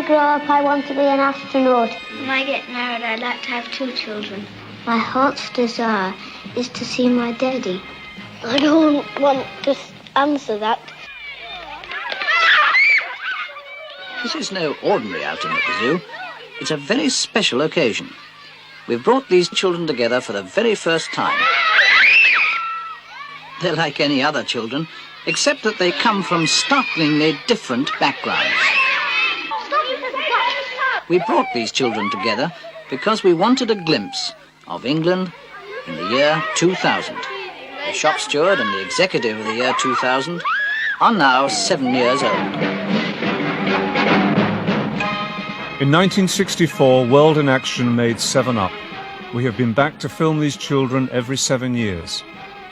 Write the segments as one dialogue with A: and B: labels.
A: I grow up, I want to be an astronaut.
B: When I get married, I'd like to have 2 children.
A: My heart's desire is to see my daddy.
B: I don't want to answer that.
C: This is no ordinary outing at the zoo. It's a very special occasion. We've brought these children together for the very first time. They're like any other children, except that they come from startlingly different backgrounds. We brought these children together because we wanted a glimpse of England in the year 2000. The shop steward and the executive of the year 2000 are now 7 years old.
D: In 1964, World in Action made 7 Up. We have been back to film these children every 7 years.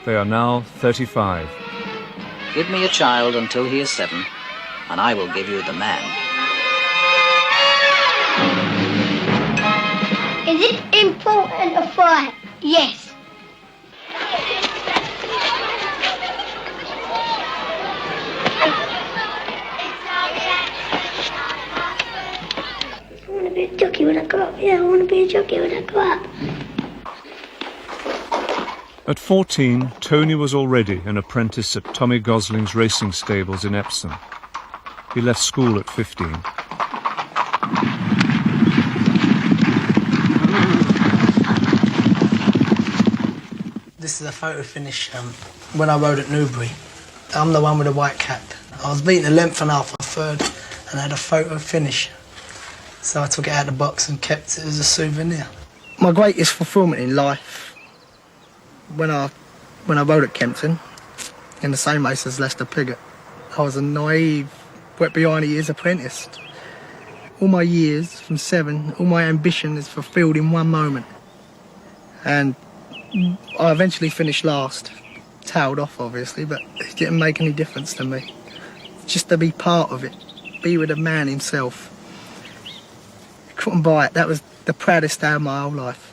D: They are now 35.
C: Give me a child until he is 7, and I will give you the man.
B: Is it important to fight? Yes. I want to be a jockey when I grow up. Yeah, I want to be a jockey when I grow up.
D: At 14, Tony was already an apprentice at Tommy Gosling's racing stables in Epsom. He left school at 15.
E: This is a photo finish when I rode at Newbury. I'm the one with the white cap. I was beating a length and a half, a third, and I had a photo finish. So I took it out of the box and kept it as a souvenir. My greatest fulfilment in life, when I rode at Kempton, in the same race as Lester Piggott, I was a naive, wet-behind-the-ears apprentice. All my years, from 7, all my ambition is fulfilled in one moment. And I eventually finished last, tailed off obviously, but it didn't make any difference to me. Just to be part of it, be with the man himself. Couldn't buy it. That was the proudest day of my whole life.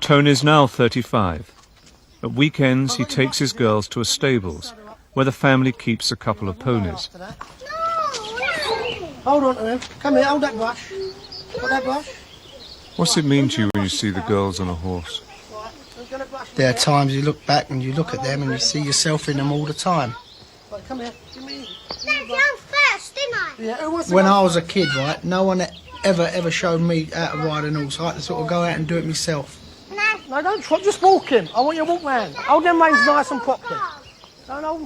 D: Tony's now 35. At weekends, he takes his girls to a stables, where the family keeps a couple of ponies.
E: Hold on to him. Come here, hold that brush. Hold that brush.
D: What's it mean to you when you see the girls on a horse?
E: There are times you look back and you look at them and you see yourself in them all the time. Come here.
B: First, didn't I?
E: When I was a kid, right, no one ever showed me how to ride an horse. I had to sort of go out and do it myself. No, don't try, just walk him. I want you to walk round. Hold them reins nice and properly.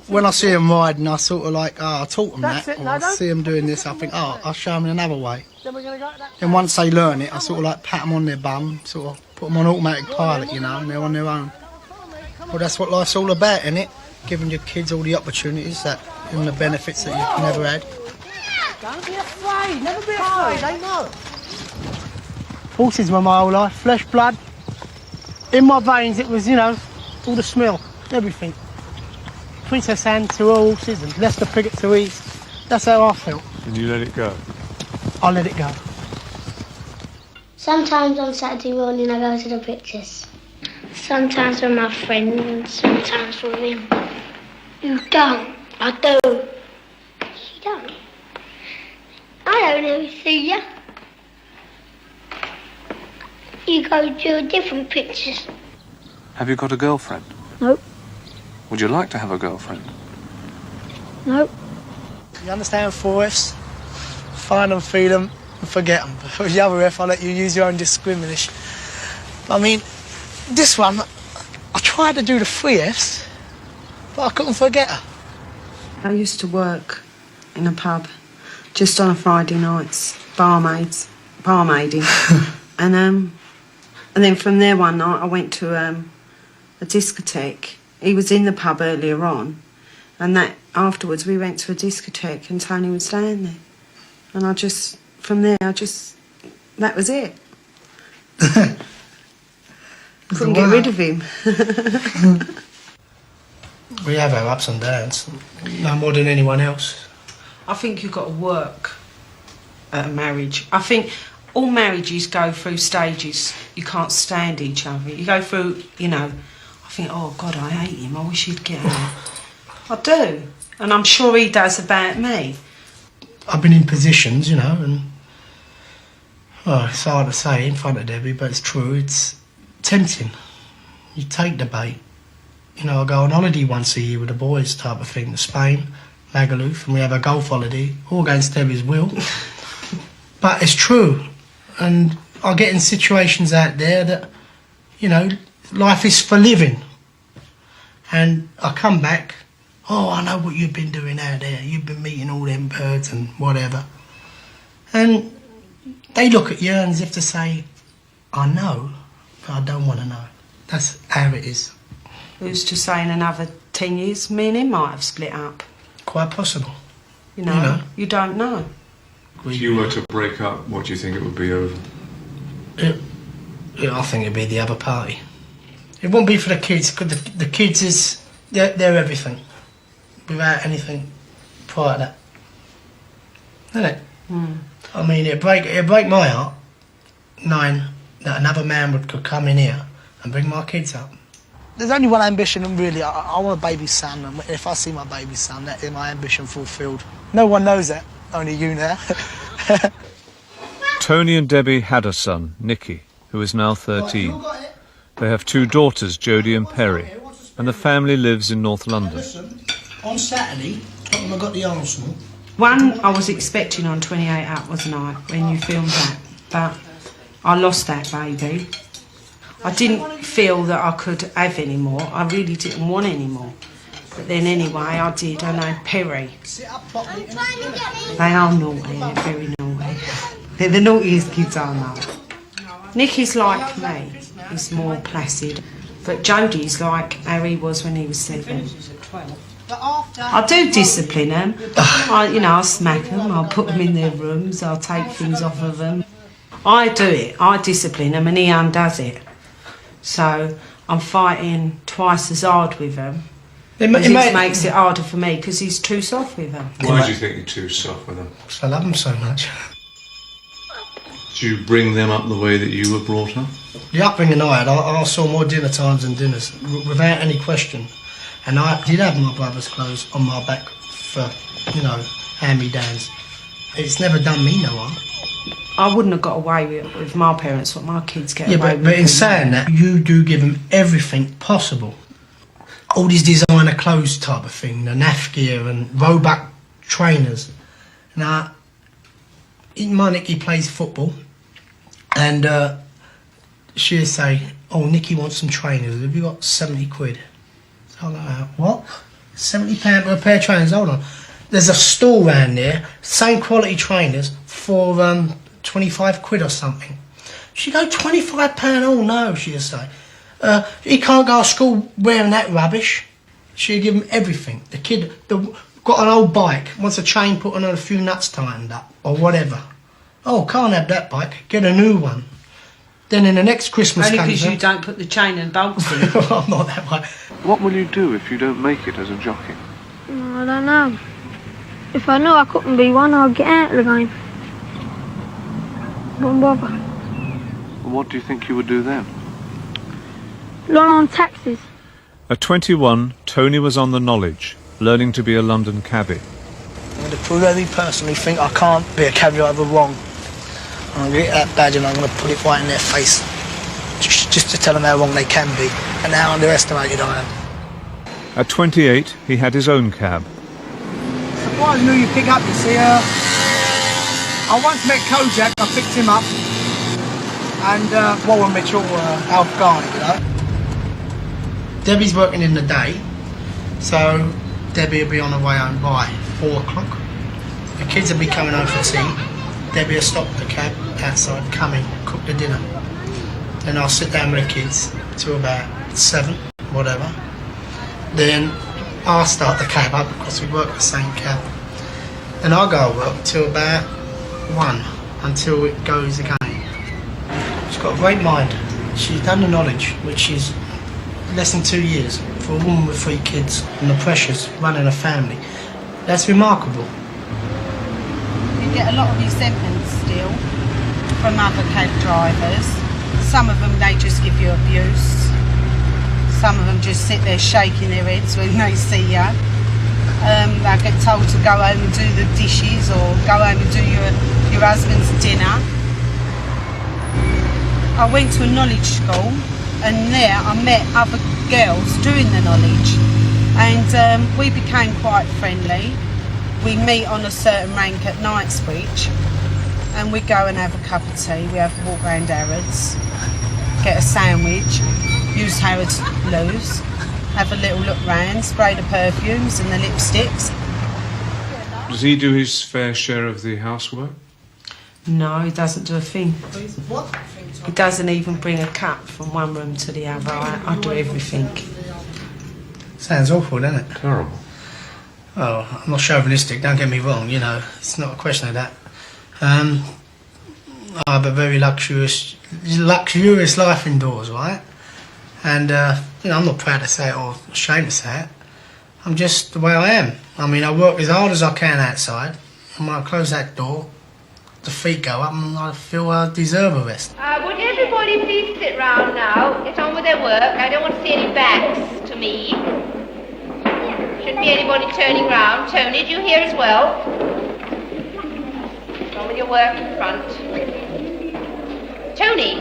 E: When I see them riding, I sort of like, I taught them that. Or I see them doing this, I think, I'll show them another way. Then once they learn it, I sort of like pat them on their bum, sort of put them on automatic pilot, you know, and they're on their own. Well, that's what life's all about, isn't it? Giving your kids all the opportunities that and the benefits that you've never had.
F: Don't be afraid, never be afraid, they know.
E: Horses were my whole life, flesh, blood. In my veins, it was, you know, all the smell, everything. Princess Anne to her horses and Lester Piggott to his. That's how I felt.
D: And you let it go?
E: I let it go.
A: Sometimes on Saturday morning I go to the pictures.
B: Sometimes with my friends and sometimes with him. You don't. I do. You don't. I don't ever see you. You go to different pictures.
D: Have you got a girlfriend?
B: Nope.
D: Would you like to have a girlfriend?
B: Nope.
E: You understand 4Fs? Find them, feed them, and forget them. But with the other F, I'll let you use your own discrimination. I mean, this one, I tried to do the 3Fs, but I couldn't forget her.
G: I used to work in a pub just on a Friday nights, barmaiding. and then from there one night I went to a discotheque. He was in the pub earlier on, and that afterwards we went to a discotheque and Tony was staying there. And from there, that was it. Couldn't get rid of him.
E: We have our ups and downs, no more than anyone else.
G: I think you've got to work at a marriage. I think all marriages go through stages. You can't stand each other. You go through, you know, I think, oh God, I hate him. I wish he'd get out. I do. And I'm sure he does about me.
E: I've been in positions, you know, and well, it's hard to say in front of Debbie, but it's true. It's tempting. You take the bait. You know, I go on holiday once a year with the boys type of thing to Spain, Magaluf, and we have a golf holiday, all against Debbie's will. But it's true. And I get in situations out there that, you know, life is for living. And I come back, oh, I know what you've been doing out there. You've been meeting all them birds and whatever. And they look at you as if to say, I know, but I don't want to know. That's how it is.
G: Who's to say in another 10 years, me and him might have split up?
E: Quite possible.
G: You know, you don't know.
D: If you were to break up, what do you think it would be over?
E: I think it'd be the other party. It won't be for the kids, because the kids is, they're everything. Without anything prior to that. Isn't it? Mm. I mean, it'd break my heart knowing that another man could come in here and bring my kids up.
F: There's only one ambition, and really, I want a baby son, and if I see my baby son, that is my ambition fulfilled. No one knows that, only you now.
D: Tony and Debbie had a son, Nicky, who is now 13. They have 2 daughters, Jodie and Perry, and the family lives in North London.
E: On Saturday, I got the Arsenal.
G: One I was expecting on 28 Up, wasn't I, when you filmed that, but I lost that baby. I didn't feel that I could have any more. I really didn't want any more. But then anyway, I did. I know Perry. They are naughty, they're very naughty. They're the naughtiest kids I know. Nicky's like me. He's more placid. But Jodie's like Harry was when he was 7. I do discipline them. I smack them, I'll put them in their rooms, I'll take things off of them. I do it, I discipline them, and he undoes it. So I'm fighting twice as hard with him. It makes it harder for me because he's too soft with them.
D: Why do you think you're too soft with them?
E: Because I love them so much.
D: Do you bring them up the way that you were brought up?
E: The upbringing I had, I saw more dinner times than dinners, without any question. And I did have my brother's clothes on my back for, you know, hand-me-downs. It's never done me no harm.
G: I wouldn't have got away with my parents what my kids get away with.
E: But in saying that, you do give them everything possible. All these designer clothes type of thing, the naff gear and Roebuck trainers. Now, my Nicky plays football, and she'll say, oh, Nicky wants some trainers. Have you got 70 quid? So I go, what? £70 for a pair of trainers? Hold on. There's a store round there, same quality trainers for 25 quid or something. She'd go, £25? Oh no, she'd say. He can't go to school wearing that rubbish. She'd give him everything. The kid got an old bike, wants a chain put on and a few nuts tightened up, or whatever. Oh, can't have that bike, get a new one. Then in the next Christmas
G: only because you don't put the chain and bolts in.
E: I'm not that way.
D: What will you do if you don't make it as a jockey?
A: I don't know. If I knew I couldn't be one, I'd get out of the game. Wouldn't bother.
D: What do you think you would do then?
A: Learn on taxes.
D: At 21, Tony was on the Knowledge, learning to be a London cabbie.
F: I'm going to prove every person who think I can't be a cabbie either wrong. I'm going to get that badge and I'm going to put it right in their face. Just to tell them how wrong they can be and how underestimated I am.
D: At 28, he had his own cab.
F: Surprised who you pick up, you see. I once met Kojak, I picked him up. And Warren Mitchell, Alf Garney, you know.
E: Debbie's working in the day, so Debbie will be on her way home by 4 o'clock. The kids will be coming home for tea. Debbie will stop the cab outside, come in, cook the dinner. Then I'll sit down with the kids till about 7, whatever. Then I'll start the cab up because we work the same cab. Then I'll go to work till about 1 until it goes again. She's got a great mind. She's done the Knowledge, which is less than 2 years for a woman with 3 kids and the pressures running a family. That's remarkable.
G: You get a lot of resentment still. from other cab drivers. Some of them, they just give you abuse. Some of them just sit there shaking their heads when they see you. They get told to go home and do the dishes or go home and do your husband's dinner. I went to a knowledge school, and there I met other girls doing the knowledge, and we became quite friendly. We meet on a certain rank at Knightsbridge, and we go and have a cup of tea. We have a walk round Harrods, get a sandwich, use Harrods loos, have a little look round, spray the perfumes and the lipsticks.
D: Does he do his fair share of the housework?
G: No, he doesn't do a thing. He doesn't even bring a cup from one room to the other. I do everything.
E: Sounds awful, doesn't it?
D: Terrible.
E: Well, I'm not chauvinistic, don't get me wrong, you know, it's not a question of that. I have a very luxurious life indoors, right? And, you know, I'm not proud to say it or ashamed to say it. I'm just the way I am. I mean, I work as hard as I can outside, and when I close that door, the feet go up and I feel I deserve a rest.
H: Would everybody please sit round now, get on with their work. I don't want to see any backs to me. Shouldn't be anybody turning round. Tony, do you hear as well? Get on with your work in front. Tony,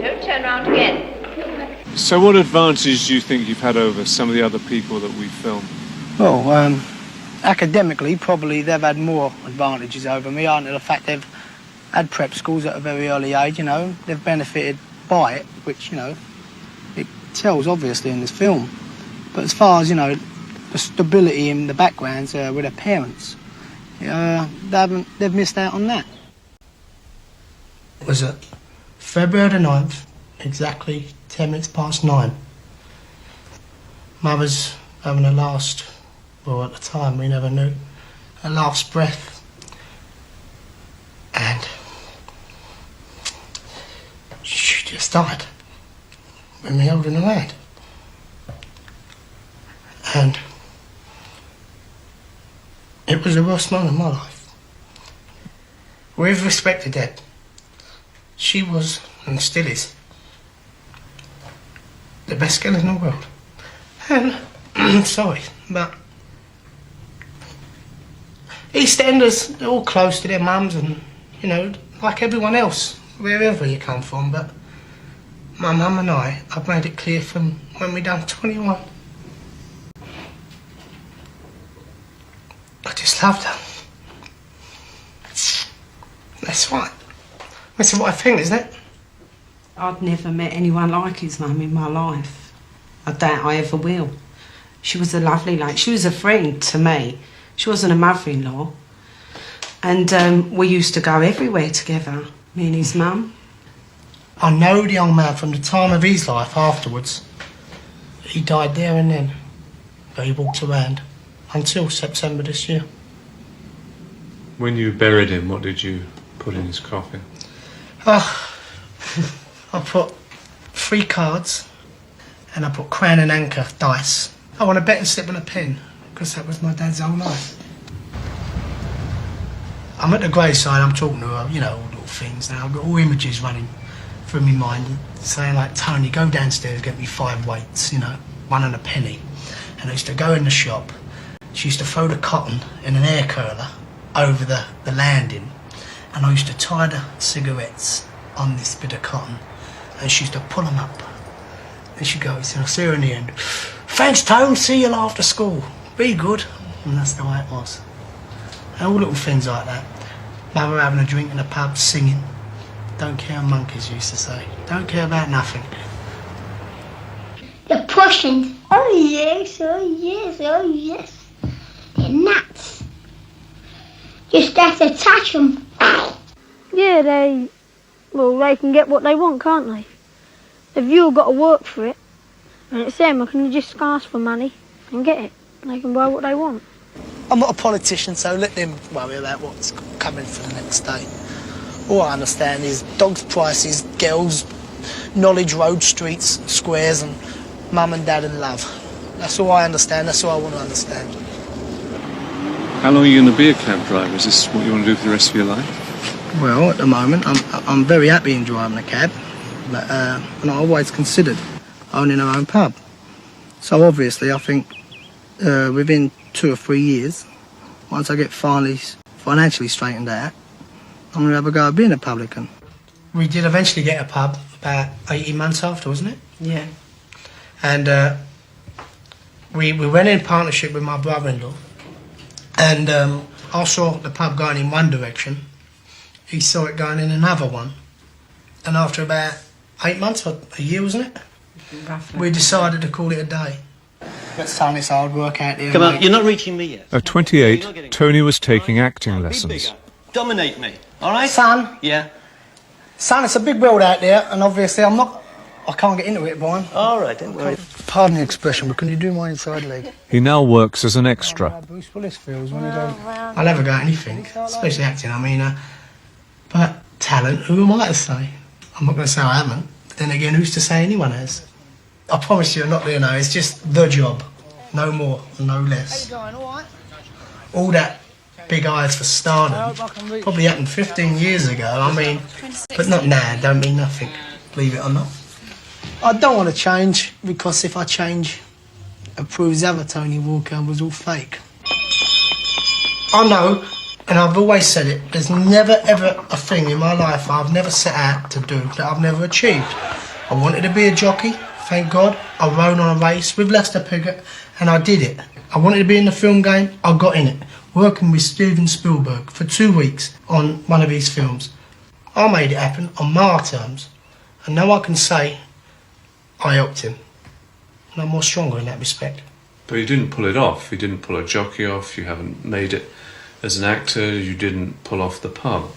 H: don't turn round again.
D: So what advantage do you think you've had over some of the other people that we film?
E: Well, academically, probably they've had more advantages over me, aren't they? The fact they've had prep schools at a very early age, you know, they've benefited by it, which, you know, it tells obviously in this film. But as far as, you know, the stability in the backgrounds with their parents, they've missed out on that. It was at February the 9th, exactly 10 minutes past 9. Mother's having her last, well, at the time we never knew, her last breath. And she just died with me holding her hand. And it was the worst moment of my life. With respect to Deb, she was, and still is, the best girl in the world. And, I'm sorry, but EastEnders, they're all close to their mums and, you know, like everyone else, wherever you come from, but my mum and I've made it clear from when we done 21. I just loved her. That's right. That's the right thing, isn't it?
G: I'd never met anyone like his mum in my life. I doubt I ever will. She was a lovely lady. She was a friend to me. She wasn't a mother-in-law. And we used to go everywhere together, me and his mum.
E: I know the young man from the time of his life afterwards. He died there and then, but he walked around until September this year.
D: When you buried him, what did you put in his coffin?
E: I put 3 cards and I put crown and anchor dice. I want a betting slip and a pen because that was my dad's whole life. I'm at the graveside, I'm talking to her, you know, all little things now. I've got all images running through my mind saying like, Tony, go downstairs, get me 5 weights, you know, 1 and a penny. And I used to go in the shop. She used to throw the cotton in an air curler over the landing, and I used to tie the cigarettes on this bit of cotton, and she used to pull them up. And she'd go, so I'll see her in the end. Thanks, Tone, see you after school. Be good. And that's the way it was. And all little things like that. Mother having a drink in the pub, singing. Don't care, monkeys used to say. Don't care about nothing.
B: The Prussians. Oh yes, oh yes, oh yes. They're nuts. Just have to touch them.
A: Yeah, they can get what they want, can't they? If you've got to work for it, and it's them, I can just ask for money and get it. They can buy what they want.
E: I'm not a politician, so let them worry about what's coming for the next day. All I understand is dogs' prices, girls, knowledge, road, streets, squares, and mum and dad and love. That's all I understand, that's all I want to understand.
D: How long are you going to be a cab driver? Is this what you want to do for the rest of your life?
F: Well, at the moment, I'm very happy in driving a cab, but and I always considered owning our own pub. So obviously, I think within 2 or 3 years, once I get financially straightened out, I'm going to have a go at being a publican. We did eventually get a pub about 18 months after, wasn't it?
G: Yeah.
F: And we went in partnership with my brother-in-law, and I saw the pub going in one direction, he saw it going in another one, and after about 8 months, or a year, wasn't it?
G: Roughly.
F: We decided to call it a day. Let's turn this hard work out here.
I: Come on, you're not reaching me yet.
D: At 28, Tony was taking acting lessons.
I: Dominate me, all right?
F: Son?
I: Yeah?
F: Son, it's a big world out there, and obviously I can't get into it, Brian.
I: All right, don't worry.
F: Pardon the expression, but can you do my inside leg?
D: He now works as an extra.
F: Bruce Willis feels when you don't... I'll never go at anything, especially acting. I mean, but talent, who am I to say? I'm not going to say I haven't, but then again, who's to say anyone has? I promise you, I'm not doing that. It's just the job. No more, no less. How you going, all right? All that big eyes for stardom probably happened 15 years ago, I mean, but not now, don't mean nothing, believe it or not. I don't want to change, because if I change, it proves the other Tony Walker was all fake. I know, and I've always said it, there's never ever a thing in my life I've never set out to do that I've never achieved. I wanted to be a jockey, thank God. I rode on a race with Lester Piggott, and I did it. I wanted to be in the film game, I got in it. Working with Steven Spielberg for 2 weeks on one of his films. I made it happen on my terms, and now I can say I helped him. And I'm more stronger in that respect.
D: But you didn't pull it off. You didn't pull a jockey off. You haven't made it as an actor. You didn't pull off the pub.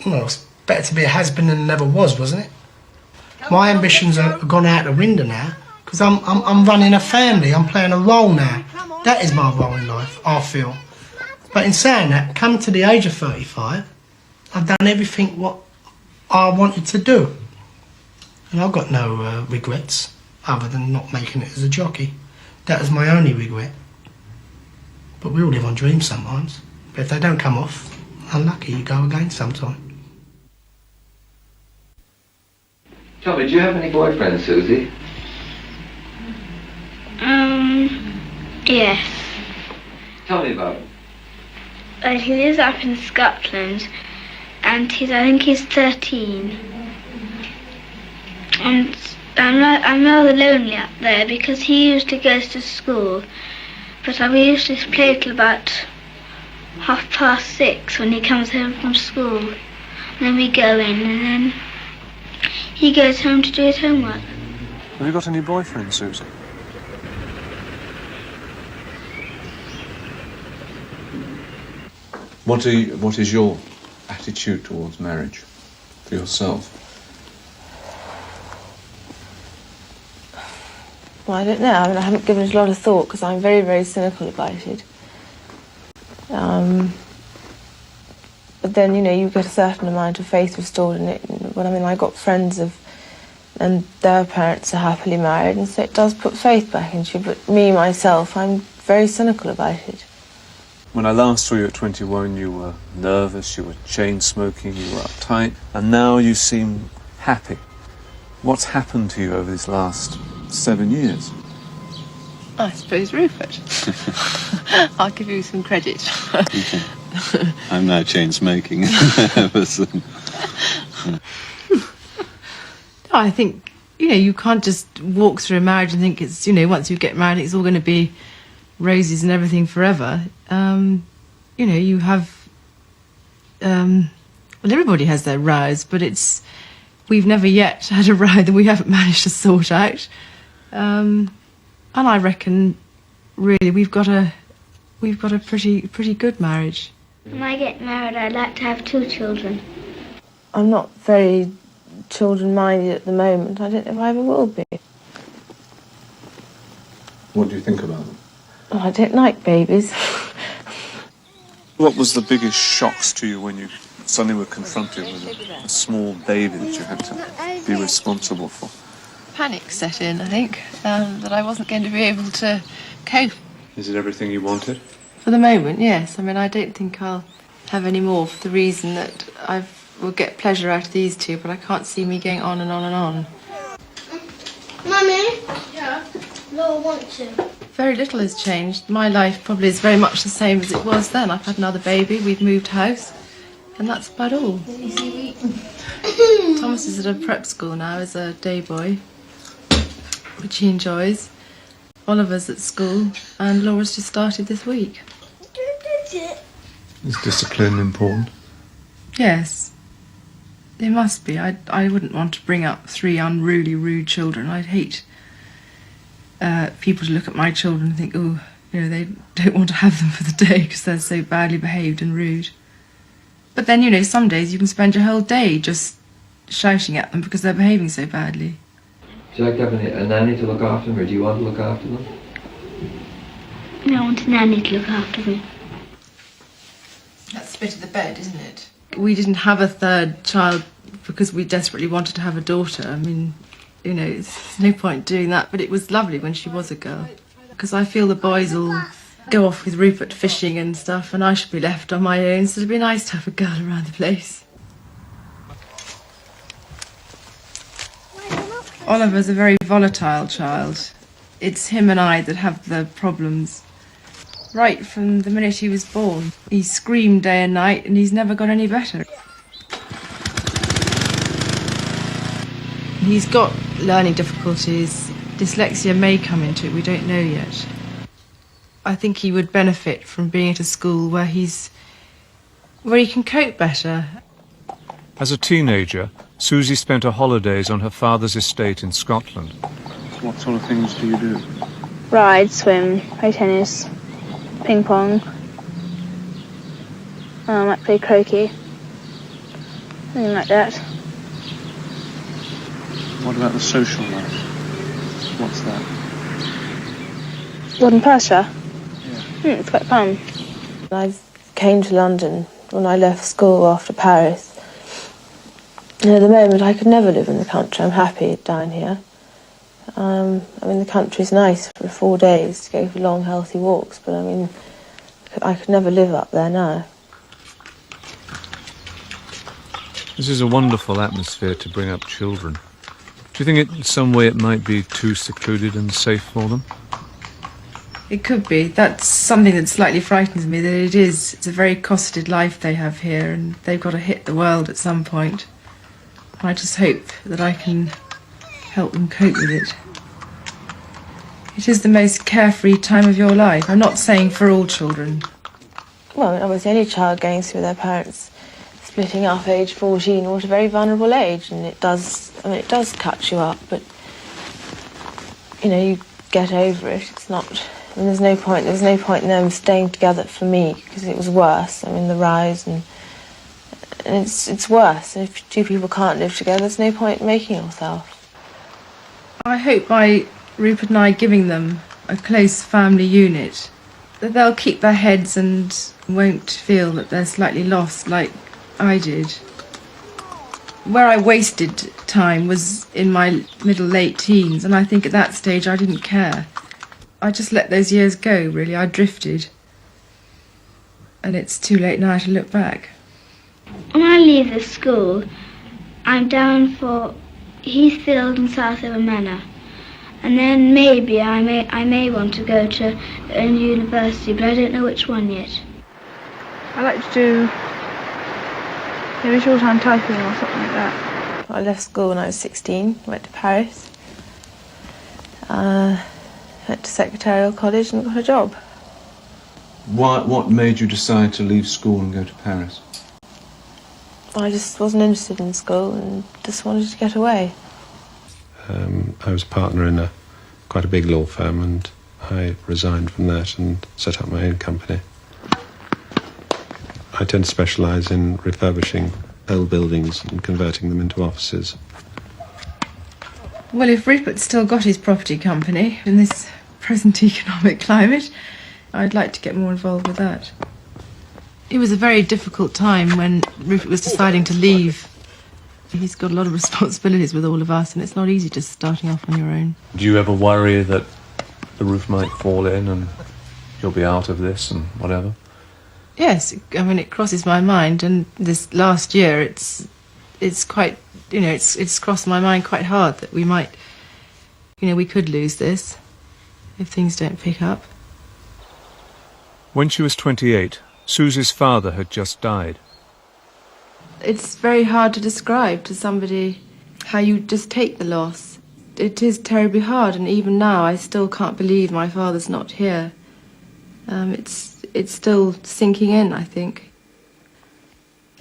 F: Well, it's better to be a has-been than never was, wasn't it? My ambitions are gone out the window now, because I'm running a family. I'm playing a role now. That is my role in life, I feel. But in saying that, coming to the age of 35, I've done everything what I wanted to do. And I've got no regrets, other than not making it as a jockey. That is my only regret. But we all live on dreams sometimes. But if they don't come off, unlucky, you go again sometime.
J: Tommy, do you have any boyfriends, Susie?
B: Yes.
J: Tell me about him.
B: He lives up in Scotland, and I think he's 13. And I'm rather lonely up there, because he usually goes to school, but we usually play till about 6:30 when he comes home from school. And then we go in, and then he goes home to do his homework.
D: Have you got any boyfriends, Susie? What is your attitude towards marriage for yourself?
K: Well, I don't know. I mean, I haven't given it a lot of thought, because I'm very, very cynical about it. But then, you know, you get a certain amount of faith restored in it. But I mean, I got friends and their parents are happily married, and so it does put faith back into you. But me, myself, I'm very cynical about it.
D: When I last saw you at 21, you were nervous, you were chain-smoking, you were uptight, and now you seem happy. What's happened to you over these last 7 years?
L: I suppose Rupert. I'll give you some credit.
M: I'm now chain-smoking.
L: I think, you know, you can't just walk through a marriage and think it's, you know, once you get married, it's all going to be roses and everything forever. You know, you have, well, everybody has their rows, but we've never yet had a row that we haven't managed to sort out. And I reckon, really, we've got a pretty good marriage.
B: When I get married, I'd like to have 2 children.
K: I'm not very children-minded at the moment. I don't know if I ever will be.
D: What do you think about them?
K: Oh, I don't like babies.
D: What was the biggest shocks to you when you suddenly were confronted with a small baby that you had to be responsible for?
L: Panic set in, I think, that I wasn't going to be able to cope.
D: Is it everything you wanted?
L: For the moment, yes. I mean, I don't think I'll have any more for the reason that I will get pleasure out of these two, but I can't see me going on and on and on.
B: Mummy? Yeah? No, I want to.
L: Very little has changed. My life probably is very much the same as it was then. I've had another baby, we've moved house, and that's about all. Thomas is at a prep school now as a day boy, which he enjoys. Oliver's at school, and Laura's just started this week.
D: Is discipline important?
L: Yes. It must be. I wouldn't want to bring up 3 unruly, rude children. I'd hate people to look at my children and think, oh, you know, they don't want to have them for the day because they're so badly behaved and rude. But then, you know, some days you can spend your whole day just shouting at them because they're behaving so badly.
J: Do you like having a nanny to look after them, or do you want to look after them?
B: I want a nanny to look after me.
L: That's the bit of the bed, isn't it? We didn't have a third child because we desperately wanted to have a daughter. I mean, you know, there's no point doing that, but it was lovely when she was a girl. Because I feel the boys will go off with Rupert fishing and stuff, and I should be left on my own, so it'd be nice to have a girl around the place. Oliver's a very volatile child. It's him and I that have the problems. Right from the minute he was born, he screamed day and night, and he's never got any better. He's got learning difficulties. Dyslexia may come into it, we don't know yet. I think he would benefit from being at a school where he can cope better.
D: As a teenager, Susie spent her holidays on her father's estate in Scotland. What sort of things do you do?
N: Ride, swim, play tennis, ping pong. I might play croquet. Something like that.
D: What about the social life? What's that?
N: Garden pasture?
D: Yeah.
N: It's quite fun.
K: I came to London when I left school after Paris. And at the moment I could never live in the country. I'm happy down here. I mean, the country's nice for 4 days to go for long, healthy walks, but I mean, I could never live up there now.
D: This is a wonderful atmosphere to bring up children. Do you think in some way it might be too secluded and safe for them?
L: It could be. That's something that slightly frightens me, that it is. It's a very costed life they have here, and they've got to hit the world at some point. I just hope that I can help them cope with it. It is the most carefree time of your life. I'm not saying for all children.
K: Well, I mean, obviously any child going through their parents splitting up age 14 or at a very vulnerable age, and it does cut you up, but you know, you get over it. It's not, I mean, there's no point in them staying together for me, because it was worse. I mean, the rise and it's worse. If 2 people can't live together, there's no point in making yourself.
L: I hope by Rupert and I giving them a close family unit that they'll keep their heads and won't feel that they're slightly lost like I did. Where I wasted time was in my late teens, and I think at that stage I didn't care. I just let those years go, really. I drifted. And it's too late now to look back.
B: When I leave the school, I'm down for Heathfield and Southaven Manor. And then maybe I may want to go to a university, but I don't know which one yet.
N: I like to do maybe short-hand typing or something like that.
K: I left school when I was 16, went to Paris, went to Secretarial College and got a job.
D: What made you decide to leave school and go to Paris?
K: I just wasn't interested in school and just wanted to get away.
M: I was a partner in quite a big law firm, and I resigned from that and set up my own company. I tend to specialise in refurbishing old buildings and converting them into offices.
L: Well, if Rupert's still got his property company in this present economic climate, I'd like to get more involved with that. It was a very difficult time when Rupert was deciding to leave. He's got a lot of responsibilities with all of us, and it's not easy just starting off on your own.
D: Do you ever worry that the roof might fall in and you'll be out of this and whatever?
L: Yes, I mean, it crosses my mind, and this last year it's quite, it's crossed my mind quite hard that we might, we could lose this if things don't pick up.
D: When she was 28, Susie's father had just died.
K: It's very hard to describe to somebody how you just take the loss. It is terribly hard, and even now I still can't believe my father's not here. It's still sinking in, I think.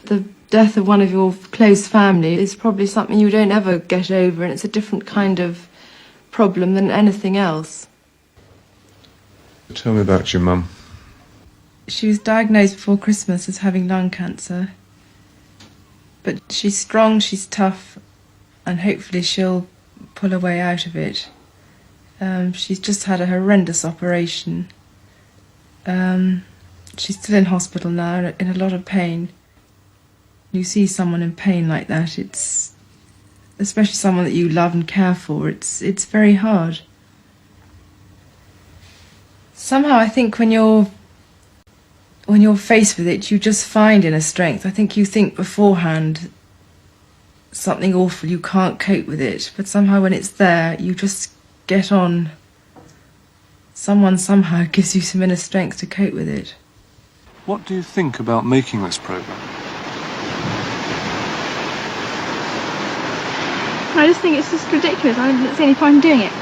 K: The death of one of your close family is probably something you don't ever get over, and it's a different kind of problem than anything else.
D: Tell me about your mum.
K: She was diagnosed before Christmas as having lung cancer. But she's strong, she's tough, and hopefully she'll pull her way out of it. She's just had a horrendous operation. She's still in hospital now, in a lot of pain. You see someone in pain like that, it's, especially someone that you love and care for, it's very hard. Somehow I think when you're faced with it, you just find inner strength. I think you think beforehand something awful, you can't cope with it, but somehow when it's there, you just get on. Someone somehow gives you some inner strength to cope with it.
D: What do you think about making this programme?
N: I just think it's just ridiculous. I don't see any point in doing it.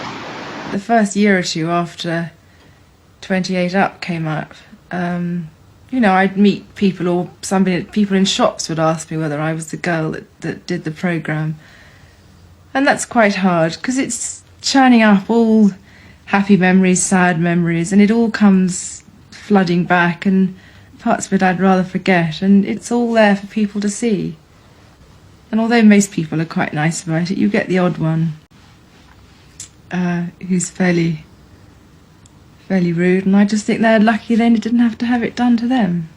K: The first year or two after 28 Up came out, I'd meet people, or people in shops would ask me whether I was the girl that did the programme. And that's quite hard, because it's churning up all happy memories, sad memories, and it all comes flooding back, and parts of it I'd rather forget, and it's all there for people to see. And although most people are quite nice about it, you get the odd one who's fairly rude, and I just think they're lucky they didn't have to have it done to them.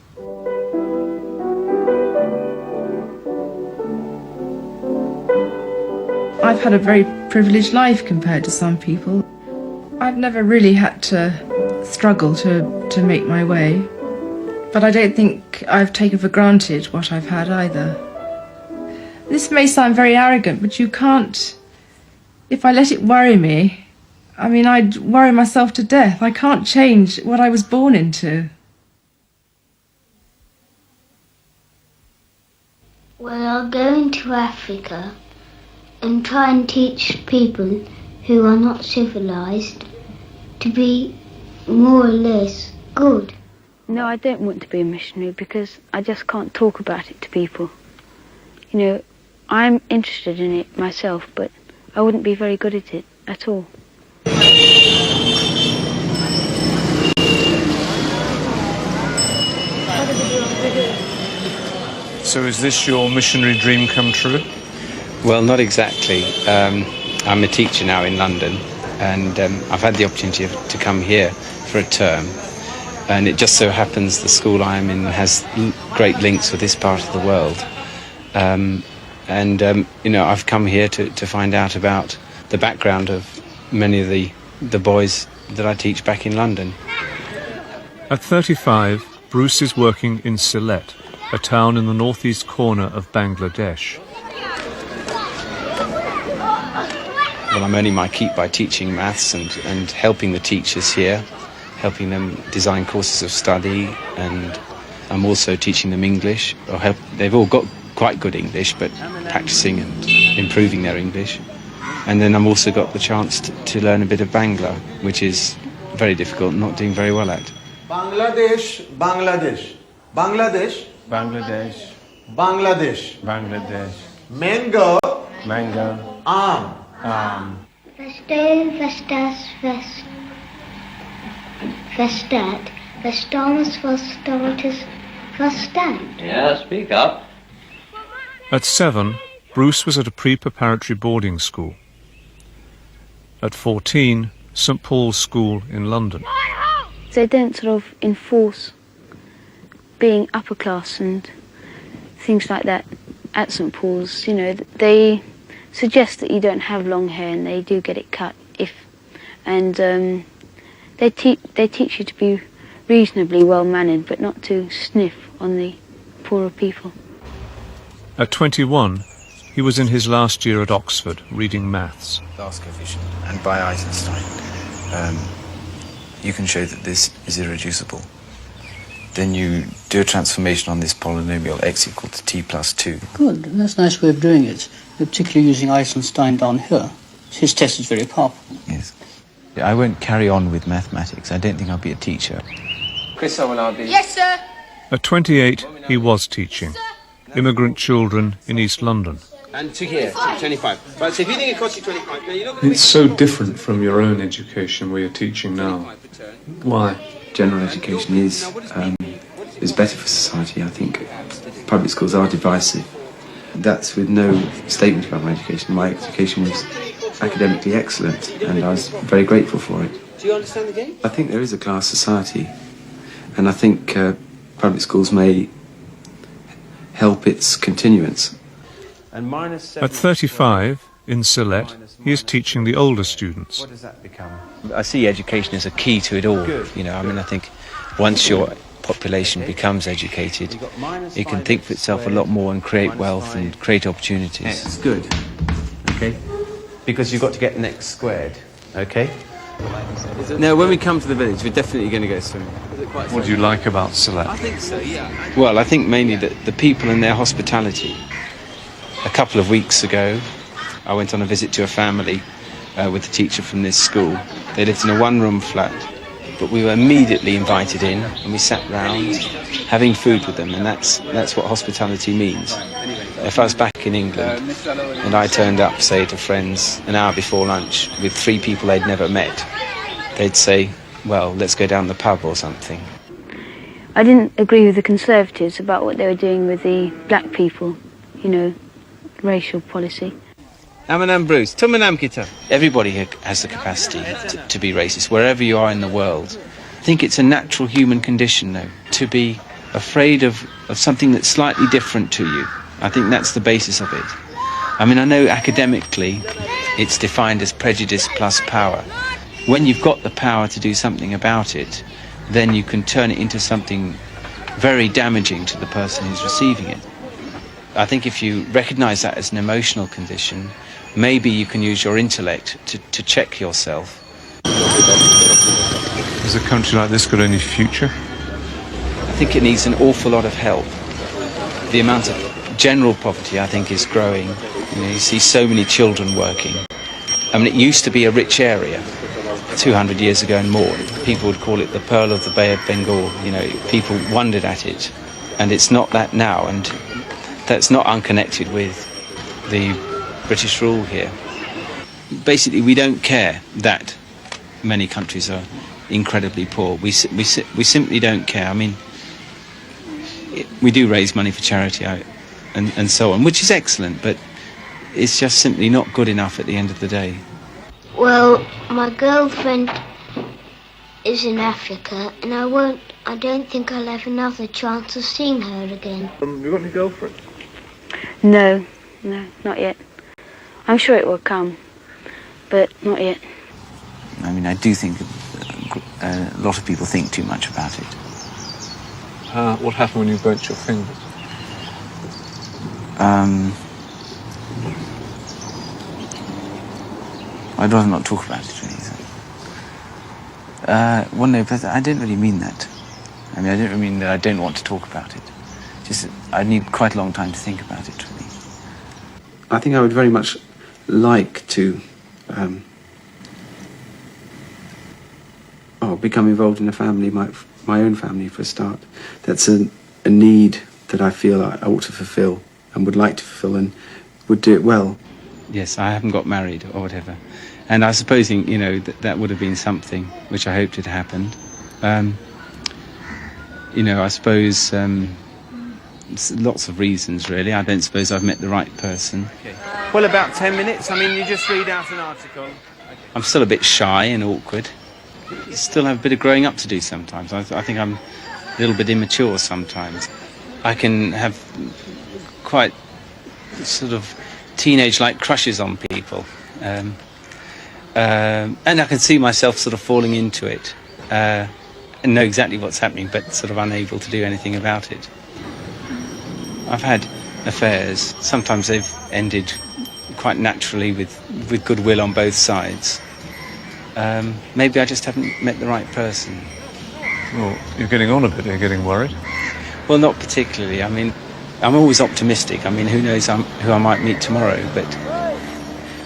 K: I've had a very privileged life compared to some people. I've never really had to struggle to make my way, but I don't think I've taken for granted what I've had either. This may sound very arrogant, but you can't, if I let it worry me, I'd worry myself to death. I can't change what I was born into.
B: Well, I'll go into Africa and try and teach people who are not civilised to be more or less good.
O: No, I don't want to be a missionary because I just can't talk about it to people. I'm interested in it myself, but I wouldn't be very good at it at all.
D: So is this your missionary dream come true?
P: Well, not exactly. I'm a teacher now in London, and I've had the opportunity to come here for a term, and it just so happens the school I'm in has great links with this part of the world. I've come here to find out about the background of many of the boys that I teach back in London.
D: At 35, Bruce is working in Sylhet, a town in the northeast corner of Bangladesh.
P: Well, I'm earning my keep by teaching maths and helping the teachers here, helping them design courses of study, and I'm also teaching them English. They've all got quite good English, but practicing and improving their English. And then I've also got the chance to learn a bit of Bangla, which is very difficult, not doing very well at.
Q: Bangladesh, Bangladesh, Bangladesh,
M: Bangladesh,
Q: Bangladesh,
M: Bangladesh,
Q: mango,
M: mango,
Q: arm.
B: Verstehen, verstehst, versteht, verstamos, verstehtes, verstand.
J: Yeah, speak up.
D: At 7, Bruce was at a pre-preparatory boarding school. At 14, St Paul's School in London.
O: They don't sort of enforce being upper class and things like that at St Paul's. They suggest that you don't have long hair, and they do get it cut they teach you to be reasonably well-mannered, but not to sniff on the poorer people.
D: At 21, he was in his last year at Oxford, reading maths.
P: Last coefficient, and by Eisenstein, you can show that this is irreducible. Then you do a transformation on this polynomial x equal to t plus 2.
R: Good, that's a nice way of doing it, particularly using Eisenstein down here. His test is very powerful.
P: Yes. I won't carry on with mathematics. I don't think I'll be a teacher.
I: Chris, will be?
H: Yes, sir.
D: At 28, he was teaching immigrant children in East London.
I: And to here, 25. But so if you think it costs you 25, then you're not going to...
D: It's so different from your own education where you're teaching now. Why?
S: General education is better for society, I think. Public schools are divisive. That's with no statement about my education. My education was academically excellent, and I was very grateful for it.
I: Do you understand the game?
S: I think there is a class society, and I think public schools may help its continuance.
D: At 35, in Sylhet, he is teaching the older students.
P: What does that become? I see education as a key to it all. You know, I mean, I think once your population becomes educated, it can think for itself a lot more and create wealth and create opportunities.
S: It's good, okay?
P: Because you've got to get an x squared, okay? Now, when we come to the village, we're definitely going to go swimming.
D: What do you like about Sylhet?
P: I think so, yeah. Well, I think mainly the people and their hospitality. A couple of weeks ago, I went on a visit to a family with a teacher from this school. They lived in a one-room flat, but we were immediately invited in, and we sat round having food with them, and that's what hospitality means. If I was back in England and I turned up, say, to friends an hour before lunch with 3 people they'd never met, they'd say, well, let's go down the pub or something.
O: I didn't agree with the Conservatives about what they were doing with the black people, you know, racial policy.
P: Bruce, everybody has the capacity to be racist, wherever you are in the world. I think it's a natural human condition, though, to be afraid of something that's slightly different to you. I think that's the basis of it. I mean, I know academically it's defined as prejudice plus power. When you've got the power to do something about it, then you can turn it into something very damaging to the person who's receiving it. I think if you recognise that as an emotional condition, maybe you can use your intellect to check yourself.
D: Has a country like this got any future?
P: I think it needs an awful lot of help. The amount of general poverty, I think, is growing. You know, you see so many children working. I mean, it used to be a rich area 200 years ago and more. People would call it the pearl of the Bay of Bengal. You know, people wondered at it. And it's not that now, and that's not unconnected with the British rule here. Basically, we don't care that many countries are incredibly poor. We simply don't care. I mean, we do raise money for charity and so on, which is excellent, but it's just simply not good enough at the end of the day.
T: Well, my girlfriend is in Africa, and I don't think I'll have another chance of seeing her again.
D: You got any girlfriend?
O: No, not yet. I'm sure it will come, but not yet.
P: I mean, I do think a lot of people think too much about it.
D: What happened when you burnt your fingers?
P: I'd rather not talk about it, really. Well, no, but I don't really mean that. I mean, I don't really mean that I don't want to talk about it. Just I need quite a long time to think about it, really.
S: I think I would very much like to become involved in a family, my own family for a start. That's a need that I feel I ought to fulfil and would like to fulfil and would do it well.
P: Yes, I haven't got married or whatever. And I suppose, you know, that would have been something which I hoped had happened. You know, I suppose lots of reasons, really. I don't suppose I've met the right person.
I: Okay. Well, about 10 minutes. I mean, you just read out an article.
P: I'm still a bit shy and awkward. Still have a bit of growing up to do sometimes. I think I'm a little bit immature sometimes. I can have quite sort of teenage-like crushes on people. And I can see myself sort of falling into it. know exactly what's happening, but sort of unable to do anything about it. I've had affairs. Sometimes they've ended quite naturally with goodwill on both sides. Maybe I just haven't met the right person.
D: Well, you're getting on a bit. Are you getting worried?
P: Well, not particularly. I mean, I'm always optimistic. I mean, who knows who I might meet tomorrow, but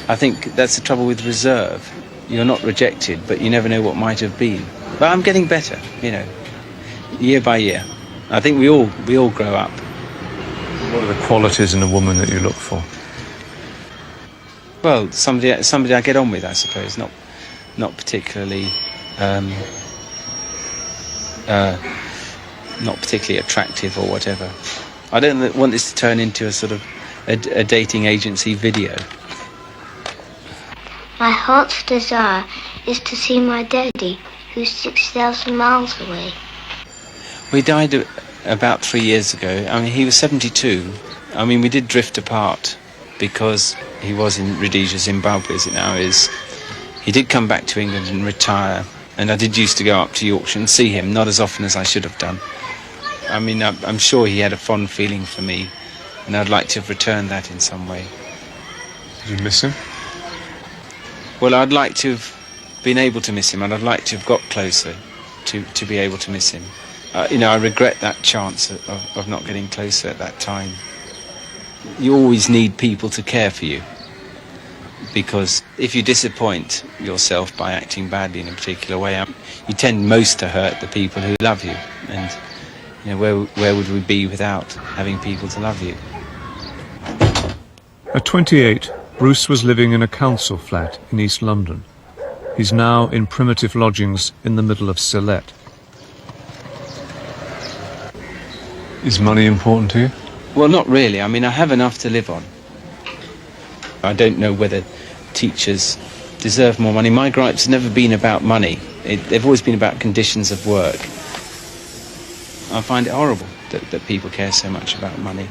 P: I think that's the trouble with reserve. You're not rejected, but you never know what might have been. But I'm getting better, you know, year by year. I think we all grow up.
D: What are the qualities in a woman that you look for?
P: Well, somebody I get on with, I suppose. Not particularly not particularly attractive or whatever. I don't want this to turn into a sort of a dating agency video.
T: My heart's desire is to see my daddy, who's 6,000 miles away.
P: We died about 3 years ago. I mean, he was 72. I mean, we did drift apart because he was in Rhodesia, Zimbabwe, as it now is. He did come back to England and retire, and I did used to go up to Yorkshire and see him, not as often as I should have done. I mean, I'm sure he had a fond feeling for me, and I'd like to have returned that in some way.
D: Did you miss him?
P: Well, I'd like to have been able to miss him, and I'd like to have got closer to be able to miss him. You know, I regret that chance of not getting closer at that time. You always need people to care for you, because if you disappoint yourself by acting badly in a particular way, you tend most to hurt the people who love you. And you know, where would we be without having people to love you?
D: At 28, Bruce was living in a council flat in East London. He's now in primitive lodgings in the middle of Sylhet. Is money important to you?
P: Well, not really. I mean, I have enough to live on. I don't know whether teachers deserve more money. My gripes have never been about money. They've always been about conditions of work. I find it horrible that people care so much about money.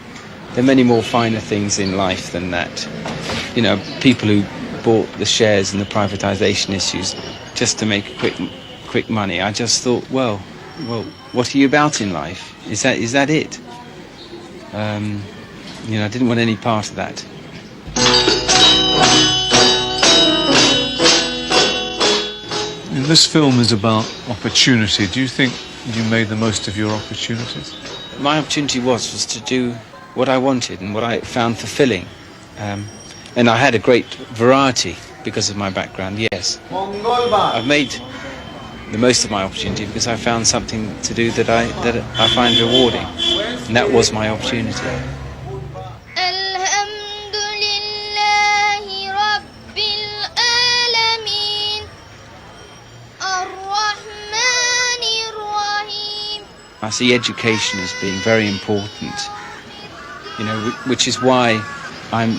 P: There are many more finer things in life than that. You know, people who bought the shares and the privatisation issues just to make quick money. I just thought, well, what are you about in life? Is that it? You know, I didn't want any part of that.
D: This film is about opportunity. Do you think you made the most of your opportunities?
P: My opportunity was to do what I wanted and what I found fulfilling. And I had a great variety because of my background, yes. I've made the most of my opportunity because I found something to do that I find rewarding. And that was my opportunity. I see education as being very important, you know, which is why I'm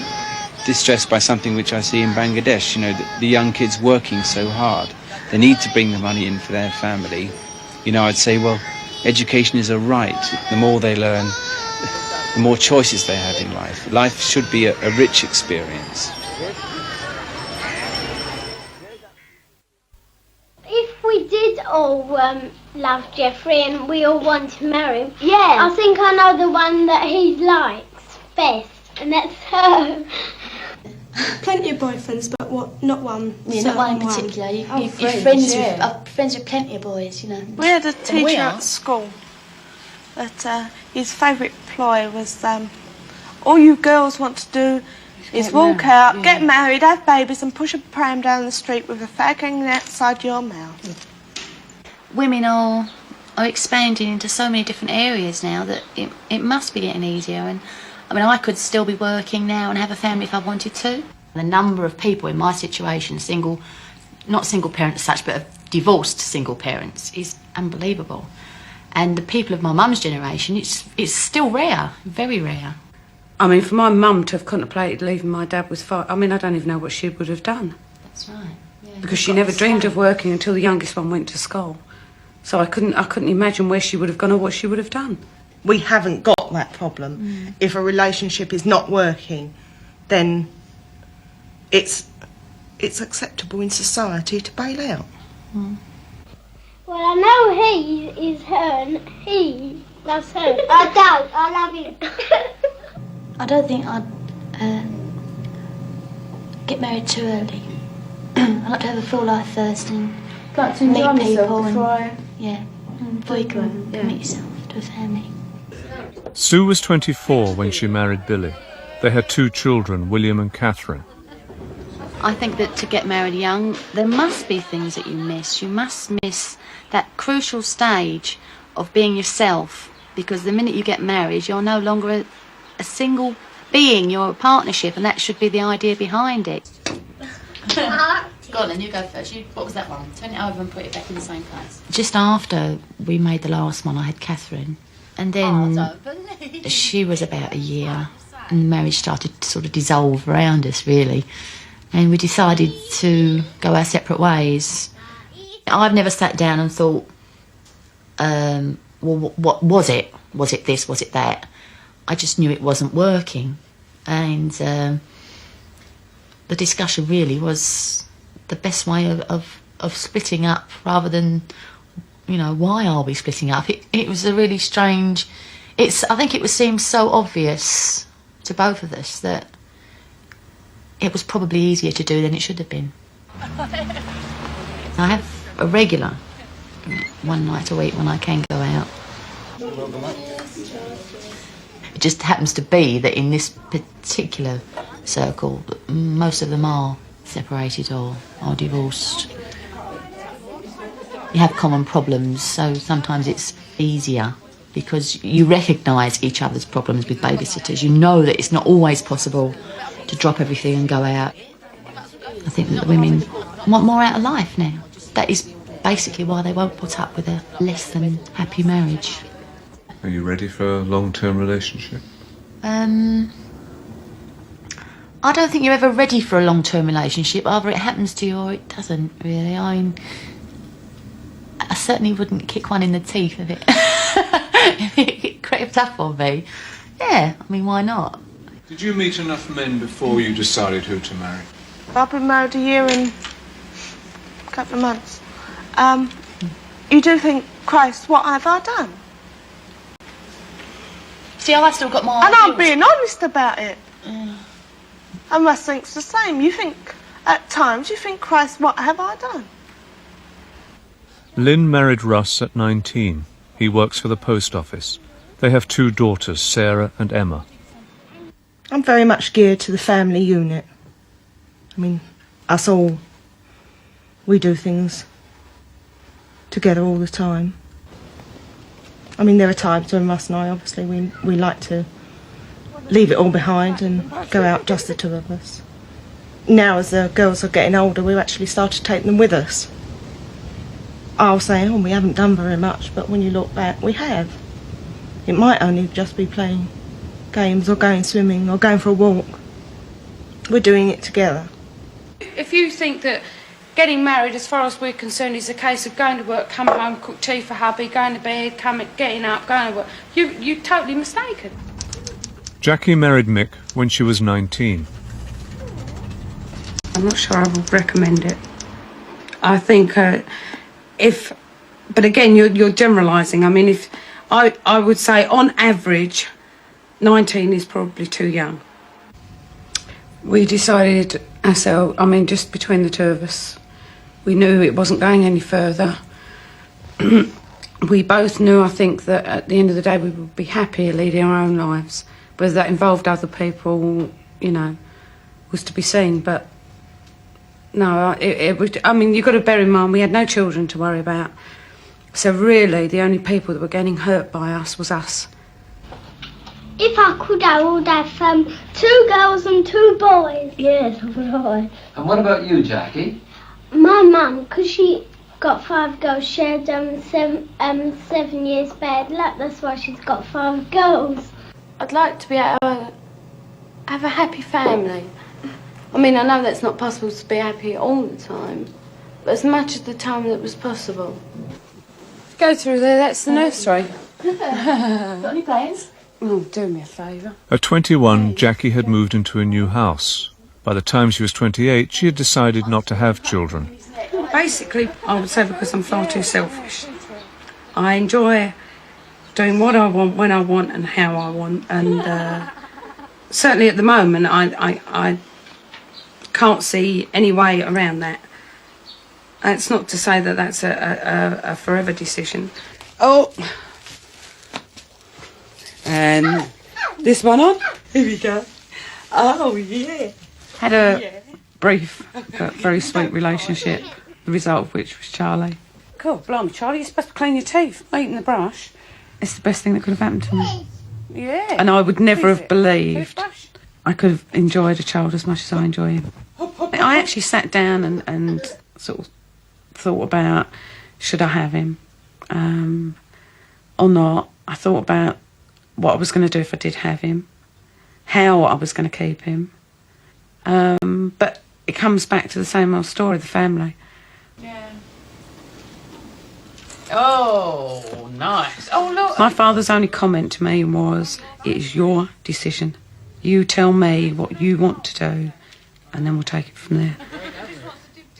P: distressed by something which I see in Bangladesh, you know, the young kids working so hard. They need to bring the money in for their family. You know, I'd say, well, education is a right. The more they learn, the more choices they have in life. Life should be a rich experience.
T: If we did all love Jeffrey and we all want to marry him,
B: Yes.
T: I think I know the one that he likes best, and that's her.
U: Plenty of boyfriends, but not one.
B: Yeah, not one in particular. You're friends with plenty of boys, you know.
U: We had a teacher at school that his favourite ploy was, all you girls want to do is walk out, get married, have babies and push a pram down the street with a fag hanging outside your mouth.
B: Women are expanding into so many different areas now that it must be getting easier. And I mean, I could still be working now and have a family if I wanted to. The number of people in my situation, not single parents as such, but divorced single parents, is unbelievable. And the people of my mum's generation, it's still rare, very rare.
V: I mean, for my mum to have contemplated leaving my dad with 5, I mean, I don't even know what she would have done.
B: That's right. Yeah,
V: because she never dreamed of working until the youngest one went to school. So I couldn't imagine where she would have gone or what she would have done.
G: We haven't got that problem. If a relationship is not working, then it's acceptable in society to bail out.
T: Well, I know he is her and he loves her. I don't. I love him.
A: I don't think I'd get married too early. I'd like to have a full life first and
U: like to
A: meet
U: enjoy
A: people
U: myself before I...
A: yeah, before you can commit yourself to a family.
D: Sue was 24 when she married Billy. They had 2 children, William and Catherine.
C: I think that to get married young, there must be things that you miss. You must miss that crucial stage of being yourself, because the minute you get married, you're no longer a single being, you're a partnership, and that should be the idea behind it.
W: Go on then, you go first. What was that one? Turn it over and put it back in the same place.
C: Just after we made the last one, I had Catherine, and then she was about a year, and marriage started to sort of dissolve around us, really. And we decided to go our separate ways. I've never sat down and thought, well, what was it? Was it this? Was it that? I just knew it wasn't working. And the discussion really was the best way of splitting up, rather than, you know, why are we splitting up? It was a really strange... I think it seemed so obvious to both of us that it was probably easier to do than it should have been. I have a regular one night a week when I can go out. It just happens to be that in this particular circle, most of them are separated or are divorced. You have common problems, so sometimes it's easier because you recognise each other's problems with babysitters. You know that it's not always possible to drop everything and go out. I think that the women want more out of life now. That is basically why they won't put up with a less than happy marriage.
D: Are you ready for a long-term relationship?
C: I don't think you're ever ready for a long-term relationship. Either it happens to you or it doesn't, really. I mean, I certainly wouldn't kick one in the teeth if it crept up on me. Yeah, I mean, why not?
D: Did you meet enough men before you decided who to marry?
U: I've been married a year and a couple of months. You do think, Christ, what have I done?
W: See, I've still got my
U: And I'm being honest about it. I must think's the same. You think, at times, you think, Christ, what have I done?
D: Lynn married Russ at 19. He works for the post office. They have 2 daughters, Sarah and Emma.
G: I'm very much geared to the family unit. I mean, us all, we do things together all the time. I mean, there are times when Russ and I, obviously, we like to leave it all behind and go out just the 2 of us. Now, as the girls are getting older, we've actually started to take them with us. I'll say, oh, we haven't done very much, but when you look back, we have. It might only just be playing games or going swimming or going for a walk. We're doing it together.
U: If you think that getting married, as far as we're concerned, is a case of going to work, come home, cook tea for hubby, going to bed, getting up, going to work, you're totally mistaken.
D: Jackie married Mick when she was 19.
V: I'm not sure I would recommend it. I think but again, you're generalising. I mean, if I would say on average, 19 is probably too young. We decided ourselves, I mean, just between the 2 of us, we knew it wasn't going any further. We both knew, I think, that at the end of the day we would be happier leading our own lives. Whether that involved other people, you know, was to be seen. But no, it would. I mean, you've got to bear in mind we had no children to worry about. So really, the only people that were getting hurt by us was us.
T: If I could, I would have 2 girls and 2 boys. Yes, I would.
J: And what about you, Jackie?
T: My mum, because she got 5 girls, she had 7 years bad luck. That's why she's got 5 girls.
U: I'd like to be able to have a happy family. I mean, I know that's not possible to be happy all the time, but as much of the time that was possible. Go through there, that's the nursery.
W: Got any plans?
U: Oh, do me a favour.
D: At 21, Jackie had moved into a new house. By the time she was 28, she had decided not to have children.
V: Basically, I would say because I'm far too selfish. I enjoy doing what I want, when I want, and how I want. And certainly at the moment, I can't see any way around that. It's not to say that that's a forever decision. Oh, and this one on. Here we go. Oh yeah. Had a brief but very sweet relationship, the result of which was Charlie. God, blimey, Charlie, you're supposed to clean your teeth, not eating the brush. It's the best thing that could have happened to me. Yeah. And I would never have believed I could have enjoyed a child as much as I enjoy him. I actually sat down and sort of thought about, should I have him or not? I thought about what I was going to do if I did have him, how I was going to keep him. But it comes back to the same old story, the family. Yeah. Oh, nice. Oh, look. My father's only comment to me was, it is your decision. You tell me what you want to do, and then we'll take it from there.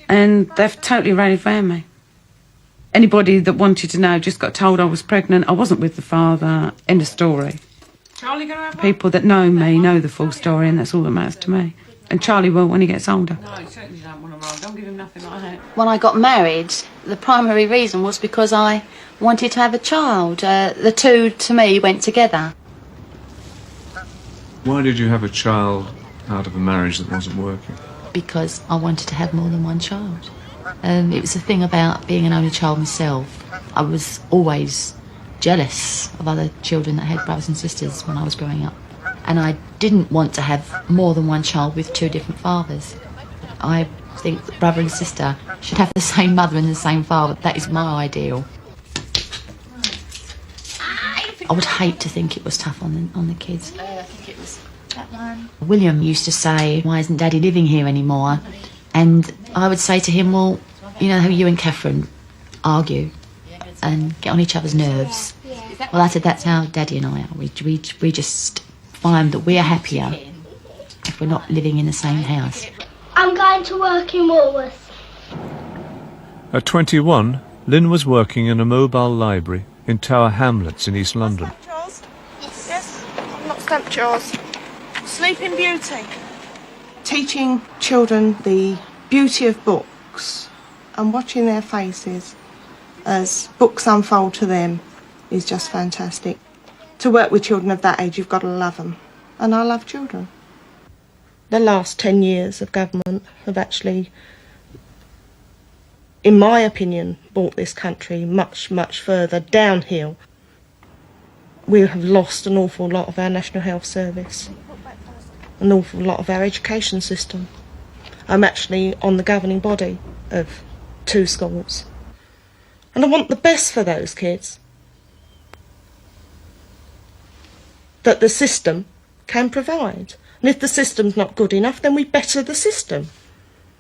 V: And they've totally rallied around me. Anybody that wanted to know just got told I was pregnant. I wasn't with the father. End of story. Charlie gonna have people that know me know the full story, and that's all that matters to me. And Charlie will when he gets older. No, you certainly don't want to roll. Don't give him nothing like that.
C: When I got married, the primary reason was because I wanted to have a child. The two, to me, went together.
D: Why did you have a child out of a marriage that wasn't working?
C: Because I wanted to have more than one child. It was the thing about being an only child myself. I was always jealous of other children that had brothers and sisters when I was growing up. And I didn't want to have more than one child with two different fathers. I think that brother and sister should have the same mother and the same father. That is my ideal. I would hate to think it was tough on the kids.
W: I think it was that one.
C: William used to say, why isn't Daddy living here anymore? And I would say to him, well, you know how you and Catherine argue and get on each other's nerves? Well, I said, that's how Daddy and I are. We just find that we're happier if we're not living in the same house.
T: I'm going to work in Woolworths.
D: At 21, Lynn was working in a mobile library in Tower Hamlets in East London.
U: Yes, not stamp jars. Sleeping Beauty. Teaching children the beauty of books and watching their faces as books unfold to them is just fantastic. To work with children of that age, you've got to love them. And I love children. The last 10 years of government have actually, in my opinion, brought this country much, much further downhill. We have lost an awful lot of our National Health Service, an awful lot of our education system. I'm actually on the governing body of 2 schools. And I want the best for those kids that the system can provide. And if the system's not good enough, then we better the system.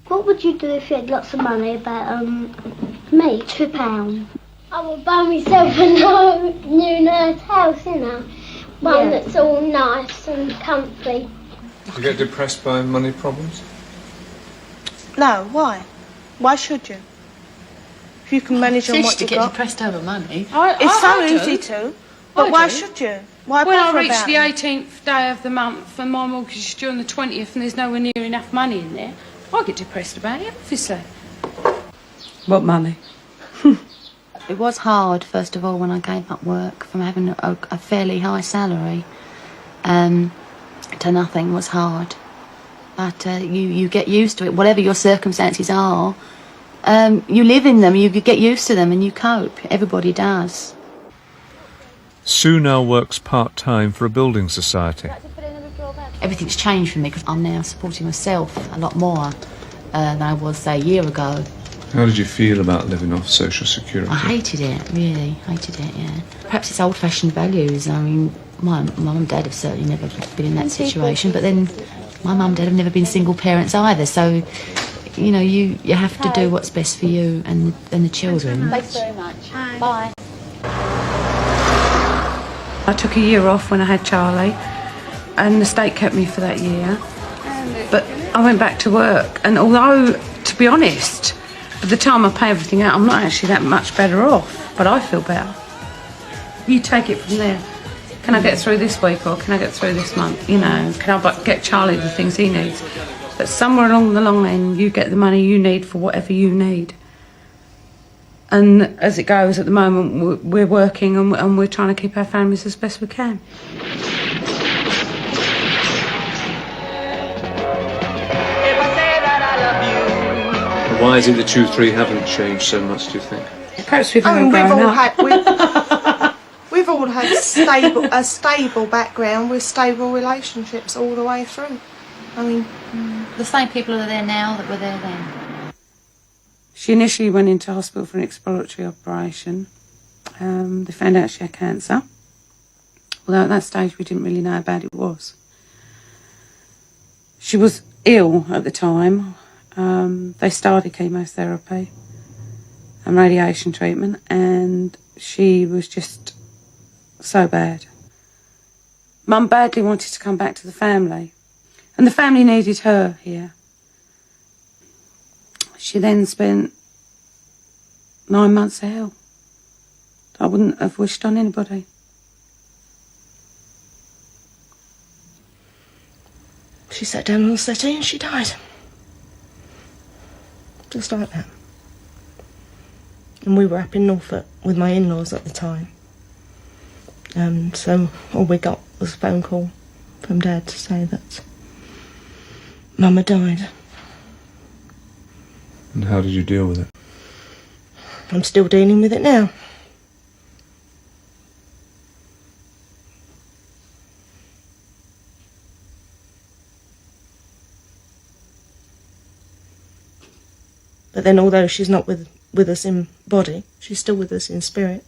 T: What would you do if you had lots of money about me, £2? I would buy myself a new nice house, you know. One that's all nice and comfy.
D: Do you get depressed by money problems?
U: No, why? Why should you? If you can manage on what you've got.
C: Get depressed over money.
U: It's so easy to. But why should you? Why
V: when I
U: bother
V: reach
U: about
V: the
U: it?
V: 18th day of the month and my mortgage is due on the 20th and there's nowhere near enough money in there, I get depressed about it, obviously. What money?
C: It was hard, first of all, when I gave up work from having a fairly high salary to nothing was hard. But you get used to it, whatever your circumstances are. You live in them, you get used to them and you cope. Everybody does.
D: Sue now works part-time for a building society.
C: Everything's changed for me because I'm now supporting myself a lot more than I was, say, a year ago.
D: How did you feel about living off social security?
C: I hated it, really, hated it, yeah. Perhaps it's old-fashioned values. I mean, my mum and dad have certainly never been in that situation, but then my mum and dad have never been single parents either, so, you know, you have to do what's best for you and the children.
W: Thanks very much. Bye.
V: I took a year off when I had Charlie and the state kept me for that year. But I went back to work and although, to be honest, By the time I pay everything out, I'm not actually that much better off, but I feel better. You take it from there. Can I get through this week, or can I get through this month? You know, can I get Charlie the things he needs? But somewhere along the line, you get the money you need for whatever you need. And as it goes, at the moment, we're working and we're trying to keep our families as best we can.
D: Why is it that you three haven't changed so much, do you think?
V: Perhaps we've all
U: had a stable background with stable relationships all the way through. I mean,
W: the same people are there now that were there then.
V: She initially went into hospital for an exploratory operation. They found out she had cancer. Although at that stage we didn't really know how bad it was. She was ill at the time. They started chemotherapy and radiation treatment, and she was just so bad. Mum badly wanted to come back to the family, and the family needed her here. She then spent 9 months of hell. I wouldn't have wished on anybody.
U: she sat down on the settee and she died. Just like that. And we were up in Norfolk with my in-laws at the time. So all we got was a phone call from Dad to say that Mum had died.
D: And how did you deal with it?
U: I'm still dealing with it now. But then although she's not with us in body, she's still with us in spirit.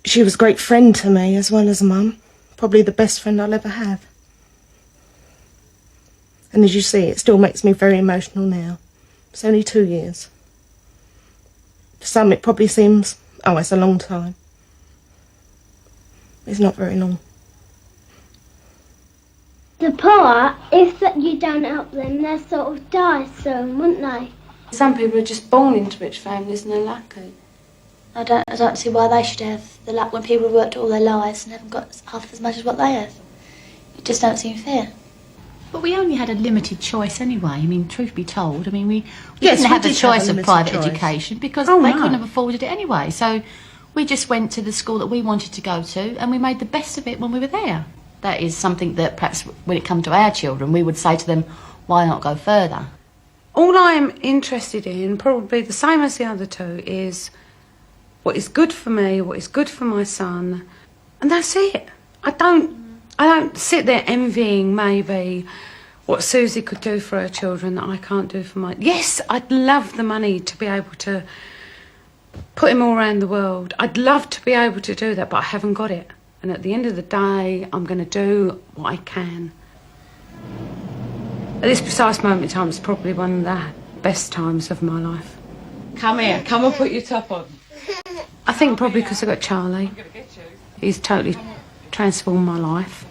U: She was a great friend to me as well as Mum. Probably the best friend I'll ever have. And as you see, it still makes me very emotional now. It's only 2 years. For some it probably seems, oh, it's a long time. It's not very long.
T: The part is that you don't help them, they'll sort of die soon, wouldn't they?
B: Some people are just born into rich families and they're lucky.
A: I don't see why they should have the luck when people have worked all their lives and haven't got half as much as what they have. It just don't seem fair.
C: But we only had a limited choice anyway. I mean, truth be told, I mean, we didn't have the choice of private education because they couldn't have afforded it anyway. So we just went to the school that we wanted to go to and we made the best of it when we were there. That is something that perhaps when it comes to our children, we would say to them, why not go further?
V: All I'm interested in, probably the same as the other two, is what is good for me, what is good for my son, and that's it. I don't sit there envying maybe what Susie could do for her children that I can't do for mine. Yes, I'd love the money to be able to put him all around the world. I'd love to be able to do that, but I haven't got it. And at the end of the day, I'm going to do what I can. At this precise moment in time, it's probably one of the best times of my life.
C: Come here, come and put your top on.
V: I think probably because I got Charlie. He's totally transformed my life.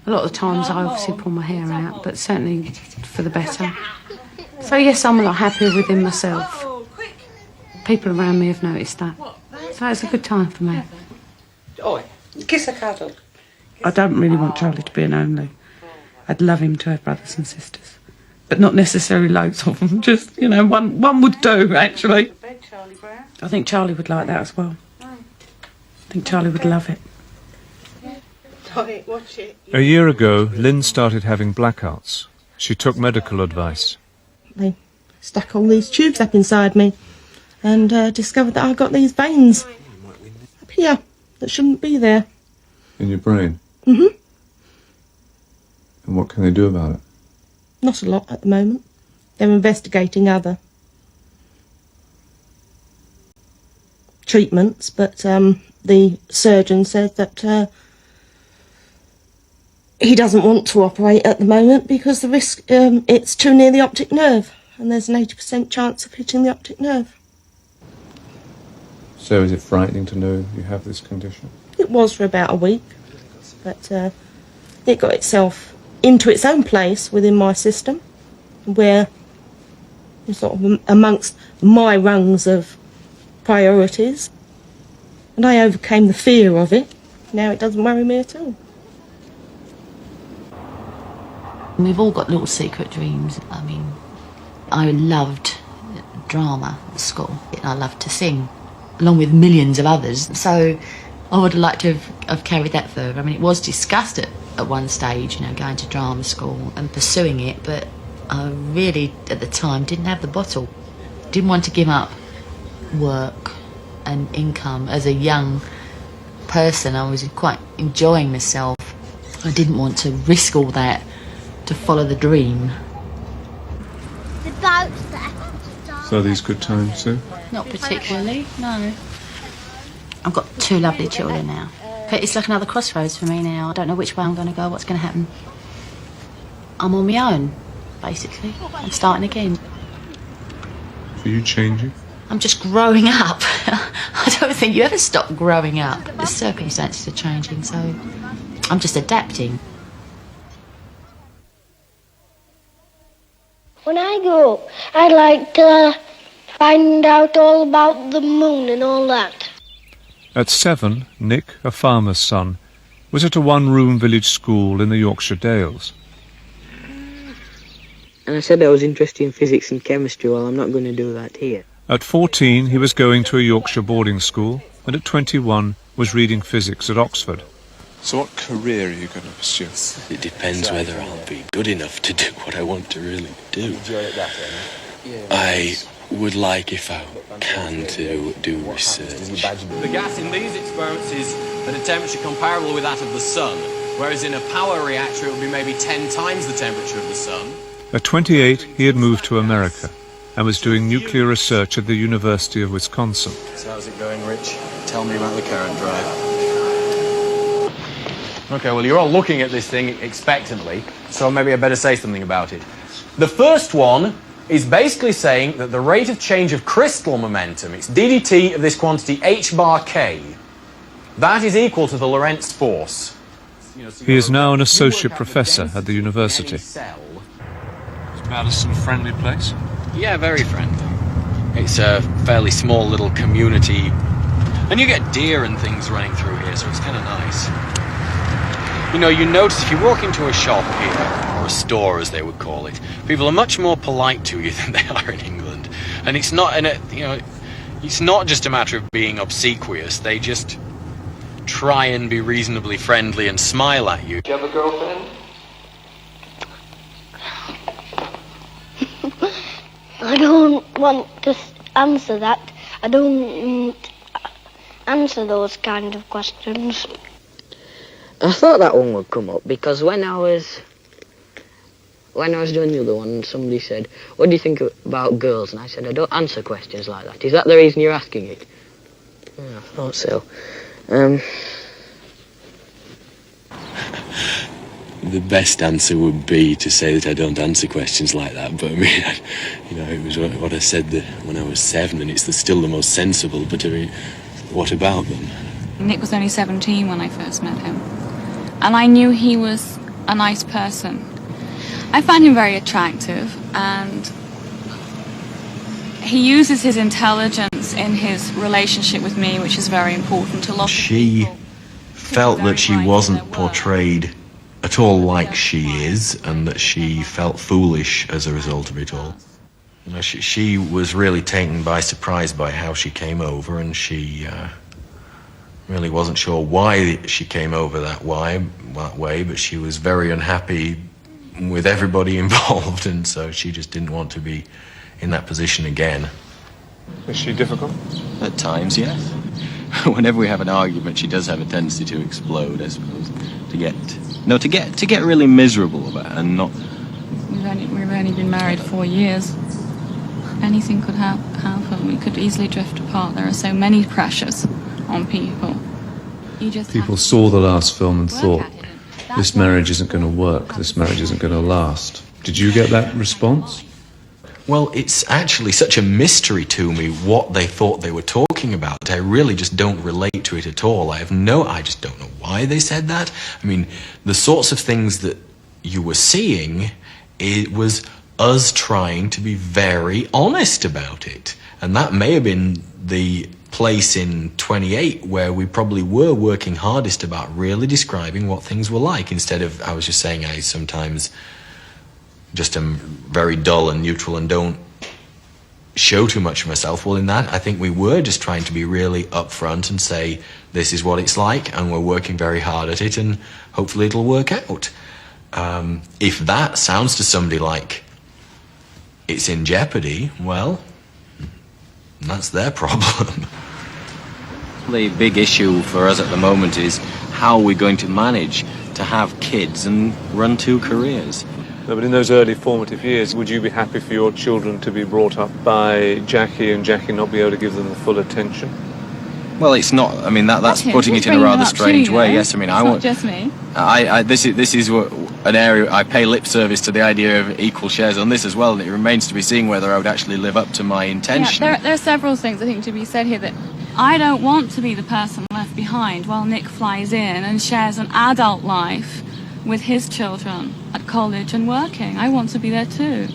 V: A lot of the times I obviously pull my hair out, but certainly for the better. So yes, I'm a lot happier within myself. People around me have noticed that. So it's a good time for me.
U: Oi, kiss a cuddle.
V: I don't really want Charlie to be an only. I'd love him to have brothers and sisters. But not necessarily loads of them, just, you know, one would do, actually. I think Charlie would like that as well. I think Charlie would love it.
D: A year ago, Lynn started having blackouts. She took medical advice.
U: They stuck all these tubes up inside me and discovered that I got these veins up here that shouldn't be there.
D: In your brain?
U: Mm-hmm.
D: And what can they do about it?
U: Not a lot at the moment. They're investigating other treatments, but the surgeon said that he doesn't want to operate at the moment because the risk, it's too near the optic nerve and there's an 80% chance of hitting the optic nerve.
D: So is it frightening to know you have this condition?
U: It was for about a week, but it got itself
G: into its own place within my system, where it's sort of amongst my rungs of priorities. And I overcame the fear of it. Now it doesn't worry me at all.
C: We've all got little secret dreams. I mean, I loved drama at school. I loved to sing, along with millions of others. So I would like to have carried that further. I mean, it was discussed at one stage, you know, going to drama school and pursuing it, but I really, at the time, didn't have the bottle. Didn't want to give up work and income. As a young person, I was quite enjoying myself. I didn't want to risk all that to follow the dream.
T: The boat's there.
D: So are these good times too?
C: Not particularly, no. I've got 2 lovely children now. But it's like another crossroads for me now. I don't know which way I'm going to go, what's going to happen. I'm on my own, basically. I'm starting again.
D: Are you changing?
C: I'm just growing up. I don't think you ever stop growing up. The circumstances are changing, so I'm just adapting.
T: When I grow up, I'd like to find out all about the moon and all that.
D: At 7, Nick, a farmer's son, was at a one-room village school in the Yorkshire Dales.
E: And I said I was interested in physics and chemistry. Well, I'm not going to do that here.
D: At 14, he was going to a Yorkshire boarding school, and at 21 was reading physics at Oxford. So what career are you going to pursue?
F: It depends whether I'll be good enough to do what I want to really do. I would like, if I can, to do research.
L: The gas in these experiments is at a temperature comparable with that of the sun, whereas in a power reactor it would be maybe 10 times the temperature of the sun.
D: At 28, he had moved to America and was doing nuclear research at the University of Wisconsin.
L: So how's it going, Rich? Tell me about the current drive. Okay, well, you're all looking at this thing expectantly, so maybe I better say something about it. The first one is basically saying that the rate of change of crystal momentum, it's ddt of this quantity h bar k, that is equal to the Lorentz force.
D: He is now an associate professor at the university. Is Madison a friendly place?
L: Yeah, very friendly. It's a fairly small little community, and you get deer and things running through here, so it's kind of nice. You know, you notice if you walk into a shop here, or a store as they would call it, people are much more polite to you than they are in England. And it's not, it's not just a matter of being obsequious, they just try and be reasonably friendly and smile at you.
J: Do you have a girlfriend?
T: I don't want to answer that. I don't answer those kind of questions.
E: I thought that one would come up because when I was doing the other one, somebody said, "What do you think about girls?" And I said, "I don't answer questions like that." Is that the reason you're asking it? Yeah, I thought so.
F: The best answer would be to say that I don't answer questions like that, but I mean, it was what I said when I was 7, and it's still the most sensible, but I mean, what about them?
X: Nick was only 17 when I first met him, and I knew he was a nice person. I find him very attractive, and he uses his intelligence in his relationship with me, which is very important to a lot of
Y: She felt that she wasn't portrayed at all like she is, and that she felt foolish as a result of it all. You know, she was really taken by surprise by how she came over, and she really wasn't sure why she came over that way, but she was very unhappy with everybody involved, and so she just didn't want to be in that position again.
D: Is she difficult?
Y: At times, yes. Whenever we have an argument, she does have a tendency to explode, I suppose, to get really miserable about it, and not.
X: We've only been married 4 years. Anything could happen. We could easily drift apart. There are so many pressures on people.
D: People saw the last film and thought, this marriage isn't going to work, this marriage isn't going to last. Did you get that response?
Y: Well, it's actually such a mystery to me what they thought they were talking about. I really just don't relate to it at all. I just don't know why they said that. I mean, the sorts of things that you were seeing, it was us trying to be very honest about it. And that may have been the place in 28 where we probably were working hardest about really describing what things were like, instead of, I was just saying, I sometimes just am very dull and neutral and don't show too much of myself. Well, in that, I think we were just trying to be really upfront and say, this is what it's like, and we're working very hard at it, and hopefully it'll work out. If that sounds to somebody like it's in jeopardy, well, that's their problem.
L: The big issue for us at the moment is how are we going to manage to have kids and run 2 careers?
D: No, but in those early formative years, would you be happy for your children to be brought up by Jackie and Jackie not be able to give them the full attention?
L: Well, it's not. I mean, that's putting it in a rather strange way. Yes, I mean, I want.
X: Just me.
L: This is an area I pay lip service to the idea of equal shares on this as well, and it remains to be seen whether I would actually live up to my intention.
X: Yeah, there are several things I think to be said here. That I don't want to be the person left behind while Nick flies in and shares an adult life with his children at college and working. I want to be there too.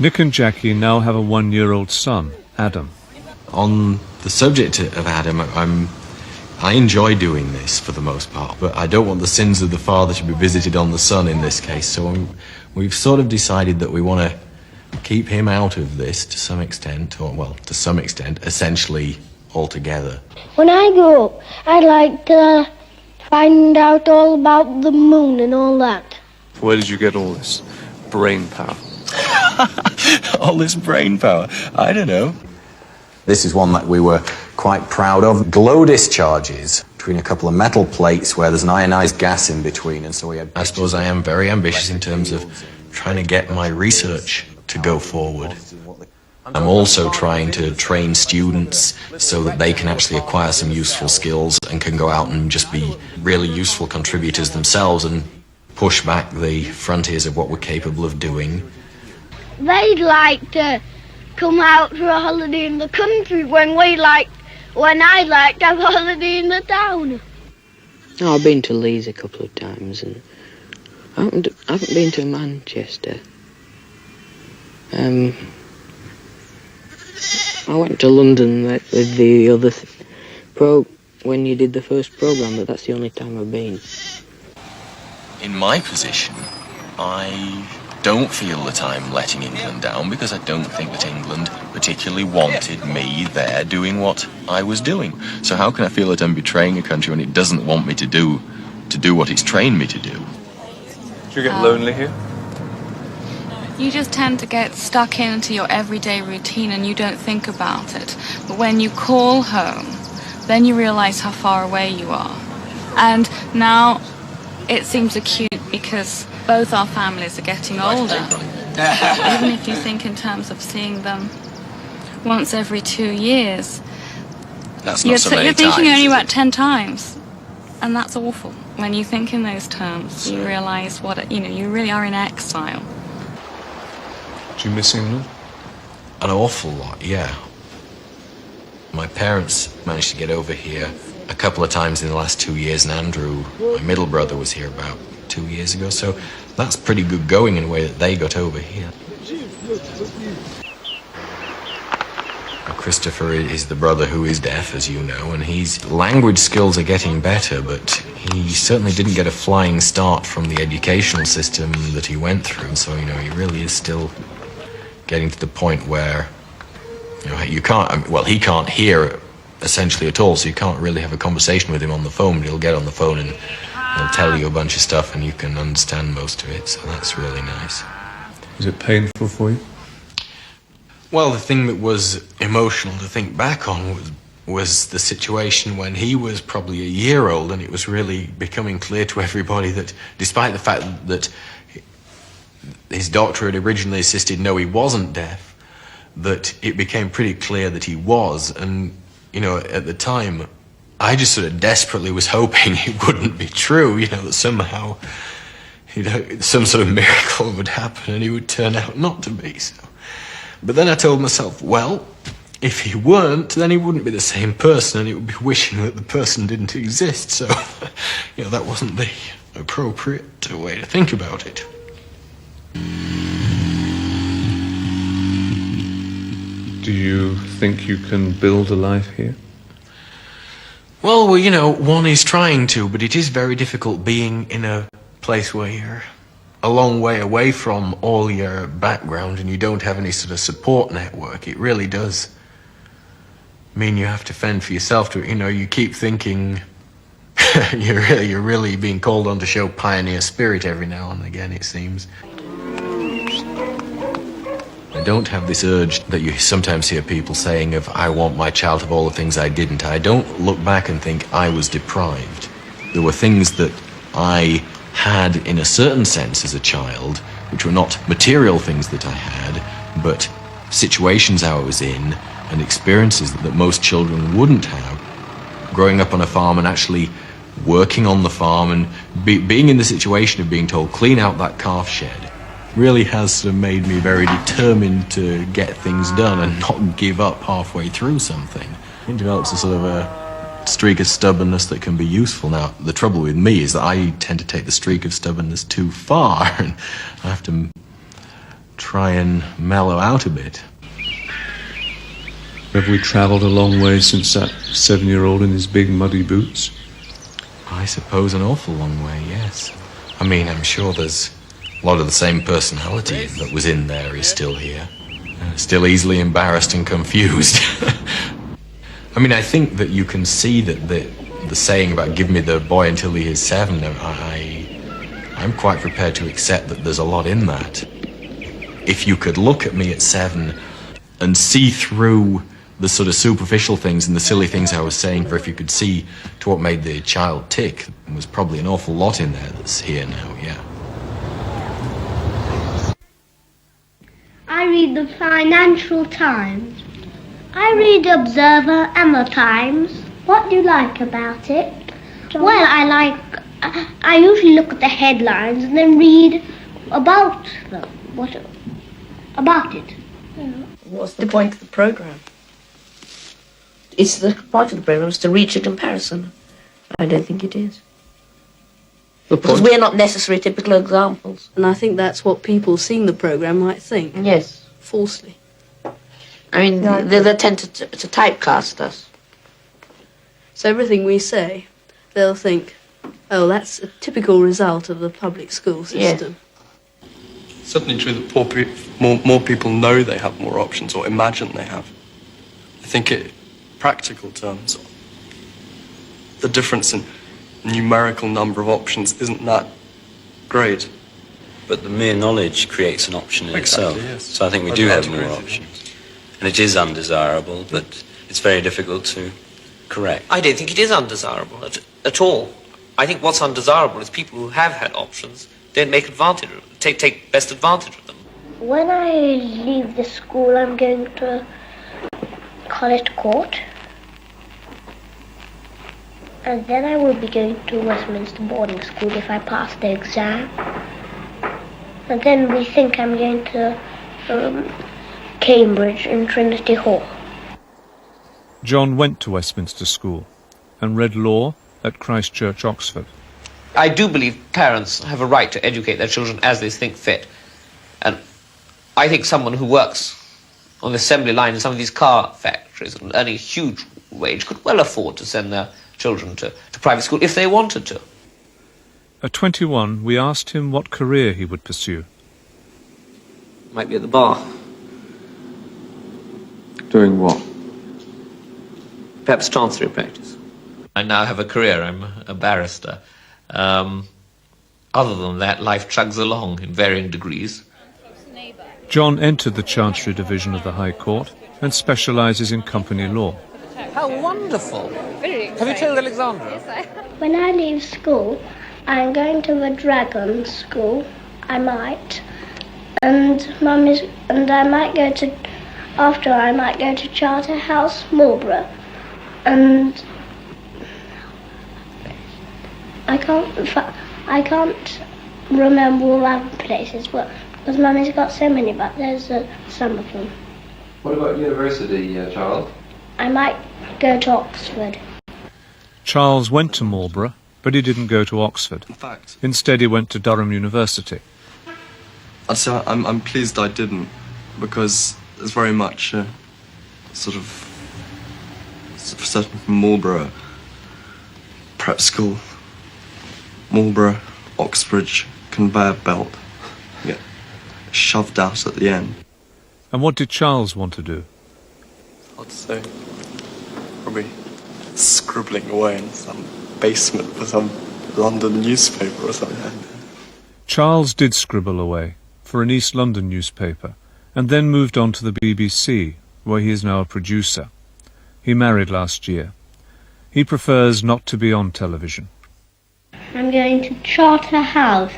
D: Nick and Jackie now have a 1-year-old son, Adam.
Y: On the subject of Adam, I enjoy doing this for the most part, but I don't want the sins of the father to be visited on the son in this case, so we've sort of decided that we want to keep him out of this to some extent, or, well, to some extent, essentially altogether.
T: When I grow up, I'd like to find out all about the moon and all that.
D: Where did you get all this brain power?
Y: All this brain power? I don't know. This is one that we were quite proud of. Glow discharges between a couple of metal plates where there's an ionized gas in between, and so we had... I suppose I am very ambitious in terms of trying to get my research to go forward. I'm also trying to train students so that they can actually acquire some useful skills and can go out and just be really useful contributors themselves and push back the frontiers of what we're capable of doing.
T: They'd like to come out for a holiday in the country when I'd like to have a holiday in the town.
E: No, I've been to Leeds a couple of times, and I haven't been to Manchester. I went to London with the other when you did the first programme, but that's the only time I've been.
Y: In my position, I don't feel that I'm letting England down, because I don't think that England particularly wanted me there doing what I was doing. So how can I feel that I'm betraying a country when it doesn't want me to do what it's trained me to do?
D: Do you get lonely here?
X: You just tend to get stuck into your everyday routine and you don't think about it. But when you call home, then you realise how far away you are. And now it seems acute because both our families are getting older. Even if you think in terms of seeing them once every 2 years,
Y: that's not so many
X: you're thinking
Y: times,
X: only about 10 times. And that's awful. When you think in those terms, you realise you really are in exile.
D: Do you miss England?
Y: An awful lot, yeah. My parents managed to get over here a couple of times in the last 2 years, and Andrew, my middle brother, was here about 2 years ago, so that's pretty good going in a way that they got over here. Christopher is the brother who is deaf, as you know, and his language skills are getting better, but he certainly didn't get a flying start from the educational system that he went through, so, he really is still getting to the point where, you can't, well, he can't hear essentially at all, so you can't really have a conversation with him on the phone, but he'll get on the phone and he'll tell you a bunch of stuff and you can understand most of it, so that's really nice.
D: Is it painful for you?
Y: Well, the thing that was emotional to think back on was the situation when he was probably a year old, and it was really becoming clear to everybody that despite the fact that his doctor had originally insisted no, he wasn't deaf, that it became pretty clear that he was. And, at the time, I just sort of desperately was hoping it wouldn't be true, that somehow, some sort of miracle would happen and he would turn out not to be so. But then I told myself, well, if he weren't, then he wouldn't be the same person, and it would be wishing that the person didn't exist. So, that wasn't the
F: appropriate way to think about it.
D: Do you think you can build a life here?
F: Well, one is trying to, but it is very difficult being in a place where you're a long way away from all your background and you don't have any sort of support network. It really does mean you have to fend for yourself. You keep thinking you're really being called on to show pioneer spirit every now and again, it seems. I don't have this urge that you sometimes hear people saying of, I want my child to have all the things I didn't. I don't look back and think I was deprived. There were things that I had in a certain sense as a child, which were not material things that I had, but situations I was in and experiences that most children wouldn't have. Growing up on a farm and actually working on the farm and being in the situation of being told, clean out that calf shed, really has sort of made me very determined to get things done and not give up halfway through something. It develops a sort of a streak of stubbornness that can be useful. Now, the trouble with me is that I tend to take the streak of stubbornness too far, and I have to try and mellow out a bit.
D: Have we travelled a long way since that 7-year-old in his big muddy boots?
F: I suppose an awful long way, yes. I'm sure there's a lot of the same personality that was in there is still here. Still easily embarrassed and confused. I think that you can see that the saying about give me the boy until he is 7, I'm quite prepared to accept that there's a lot in that. If you could look at me at 7 and see through the sort of superficial things and the silly things I was saying, or if you could see to what made the child tick, there was probably an awful lot in there that's here now, yeah.
T: I read the Financial Times. I read the Observer and the Times. What do you like about it? Well, I usually look at the headlines and then read about them. About it.
K: What's the point of the programme? Is the point of the programme is to reach a comparison? I don't think it is. Because we're not necessarily typical examples.
M: And I think that's what people seeing the programme might think.
K: Yes.
M: Falsely.
K: They tend to typecast us.
M: So everything we say, they'll think, oh, that's a typical result of the public school system.
N: Yes. Certainly true that more people know they have more options or imagine they have. I think in practical terms, the difference in numerical number of options isn't that great.
Q: But the mere knowledge creates an option in itself.
N: Yes.
Q: So I think we do have more options. And it is undesirable, but it's very difficult to correct.
K: I don't think it is undesirable at all. I think what's undesirable is people who have had options don't make advantage of them, take best advantage of them.
T: When I leave the school, I'm going to College Court. And then I will be going to Westminster boarding school if I pass the exam. And then we think I'm going to Cambridge and Trinity Hall.
D: John went to Westminster School and read law at Christ Church, Oxford.
K: I do believe parents have a right to educate their children as they think fit. And I think someone who works on the assembly line in some of these car factories and earning a huge wage could well afford to send their children to private school if they wanted to.
D: At 21, we asked him what career he would pursue.
K: Might be at the bar.
D: Doing what?
K: Perhaps chancery practice. I now have a career. I'm a barrister. Other than that, life chugs along in varying degrees.
D: John entered the Chancery Division of the High Court and specialises in company law.
K: How wonderful! Have you told Alexandra?
T: When I leave school, I'm going to the Dragon School. I might. And I might go to, after I might go to Charterhouse, Marlborough. And I can't remember all other places, but because Mummy's got so many, but there's some of them.
J: What about university, Charles?
T: I might go to Oxford.
D: Charles went to Marlborough but he didn't go to Oxford.
N: In fact,
D: instead he went to Durham University.
N: I'd say I'm pleased I didn't, because there's very much a sort of certain Marlborough prep school, Marlborough, Oxbridge conveyor belt. You get shoved out at the end.
D: And what did Charles want to do?
N: I'd say probably scribbling away in some basement for some London newspaper or something.
D: Charles did scribble away for an East London newspaper and then moved on to the BBC, where he is now a producer. He married last year. He prefers not to be on television.
T: I'm going to Charterhouse,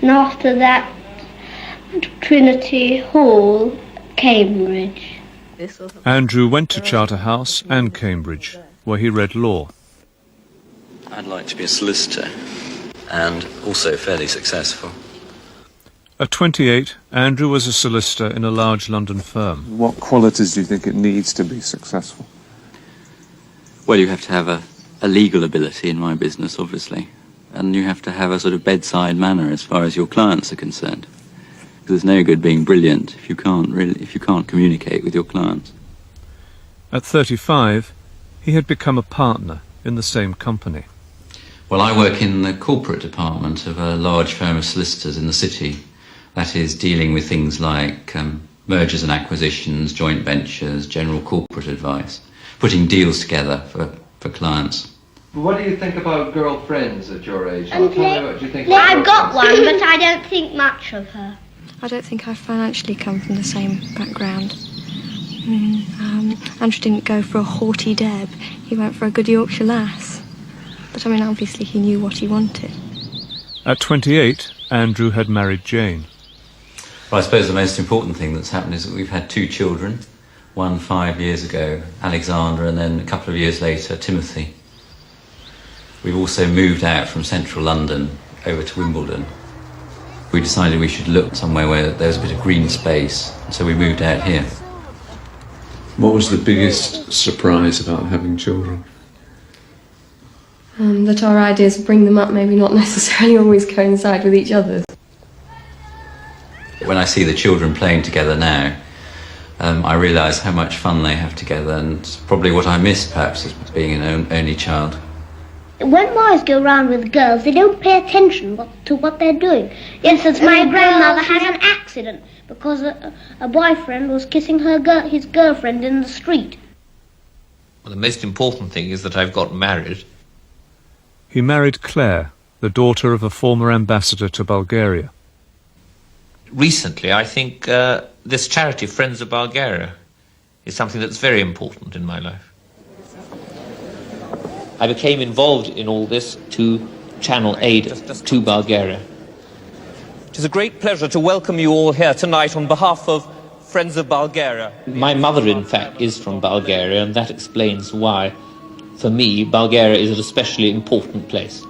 T: and after that Trinity Hall, Cambridge.
D: Andrew went to Charterhouse and Cambridge, where he read law.
Q: I'd like to be a solicitor, and also fairly successful.
D: At 28, Andrew was a solicitor in a large London firm. What qualities do you think it needs to be successful?
Q: Well, you have to have a legal ability in my business, obviously, and you have to have a sort of bedside manner as far as your clients are concerned. Because there's no good being brilliant if you can't communicate with your clients.
D: At 35, he had become a partner in the same company.
H: Well, I work in the corporate department of a large firm of solicitors in the city. That is, dealing with things like mergers and acquisitions, joint ventures, general corporate advice, putting deals together for clients.
J: What do you think about girlfriends at your age? Tell me what you think.
T: I've got one, but I don't think much of her.
I: I don't think I financially come from the same background. Andrew didn't go for a haughty Deb. He went for a good Yorkshire lass. But I mean, obviously he knew what he wanted.
D: At 28, Andrew had married Jane.
H: Well, I suppose the most important thing that's happened is that we've had 2 children. One 5 years ago, Alexander, and then a couple of years later, Timothy. We've also moved out from central London over to Wimbledon. We decided we should look somewhere where there was a bit of green space, and so we moved out here.
D: What was the biggest surprise about having children?
I: That our ideas of bringing them up maybe not necessarily always coincide with each other's.
H: When I see the children playing together now, I realise how much fun they have together, and probably what I miss perhaps is being an only child.
T: When boys go round with girls, they don't pay attention to what they're doing. For instance, my grandmother had an accident because a boyfriend was kissing his girlfriend in the street.
K: Well, the most important thing is that I've got married.
D: He married Claire, the daughter of a former ambassador to Bulgaria.
K: Recently, I think this charity, Friends of Bulgaria, is something that's very important in my life. I became involved in all this to channel aid to Bulgaria. It is a great pleasure to welcome you all here tonight on behalf of Friends of Bulgaria. My mother, in fact, is from Bulgaria, and that explains why, for me, Bulgaria is an especially important place.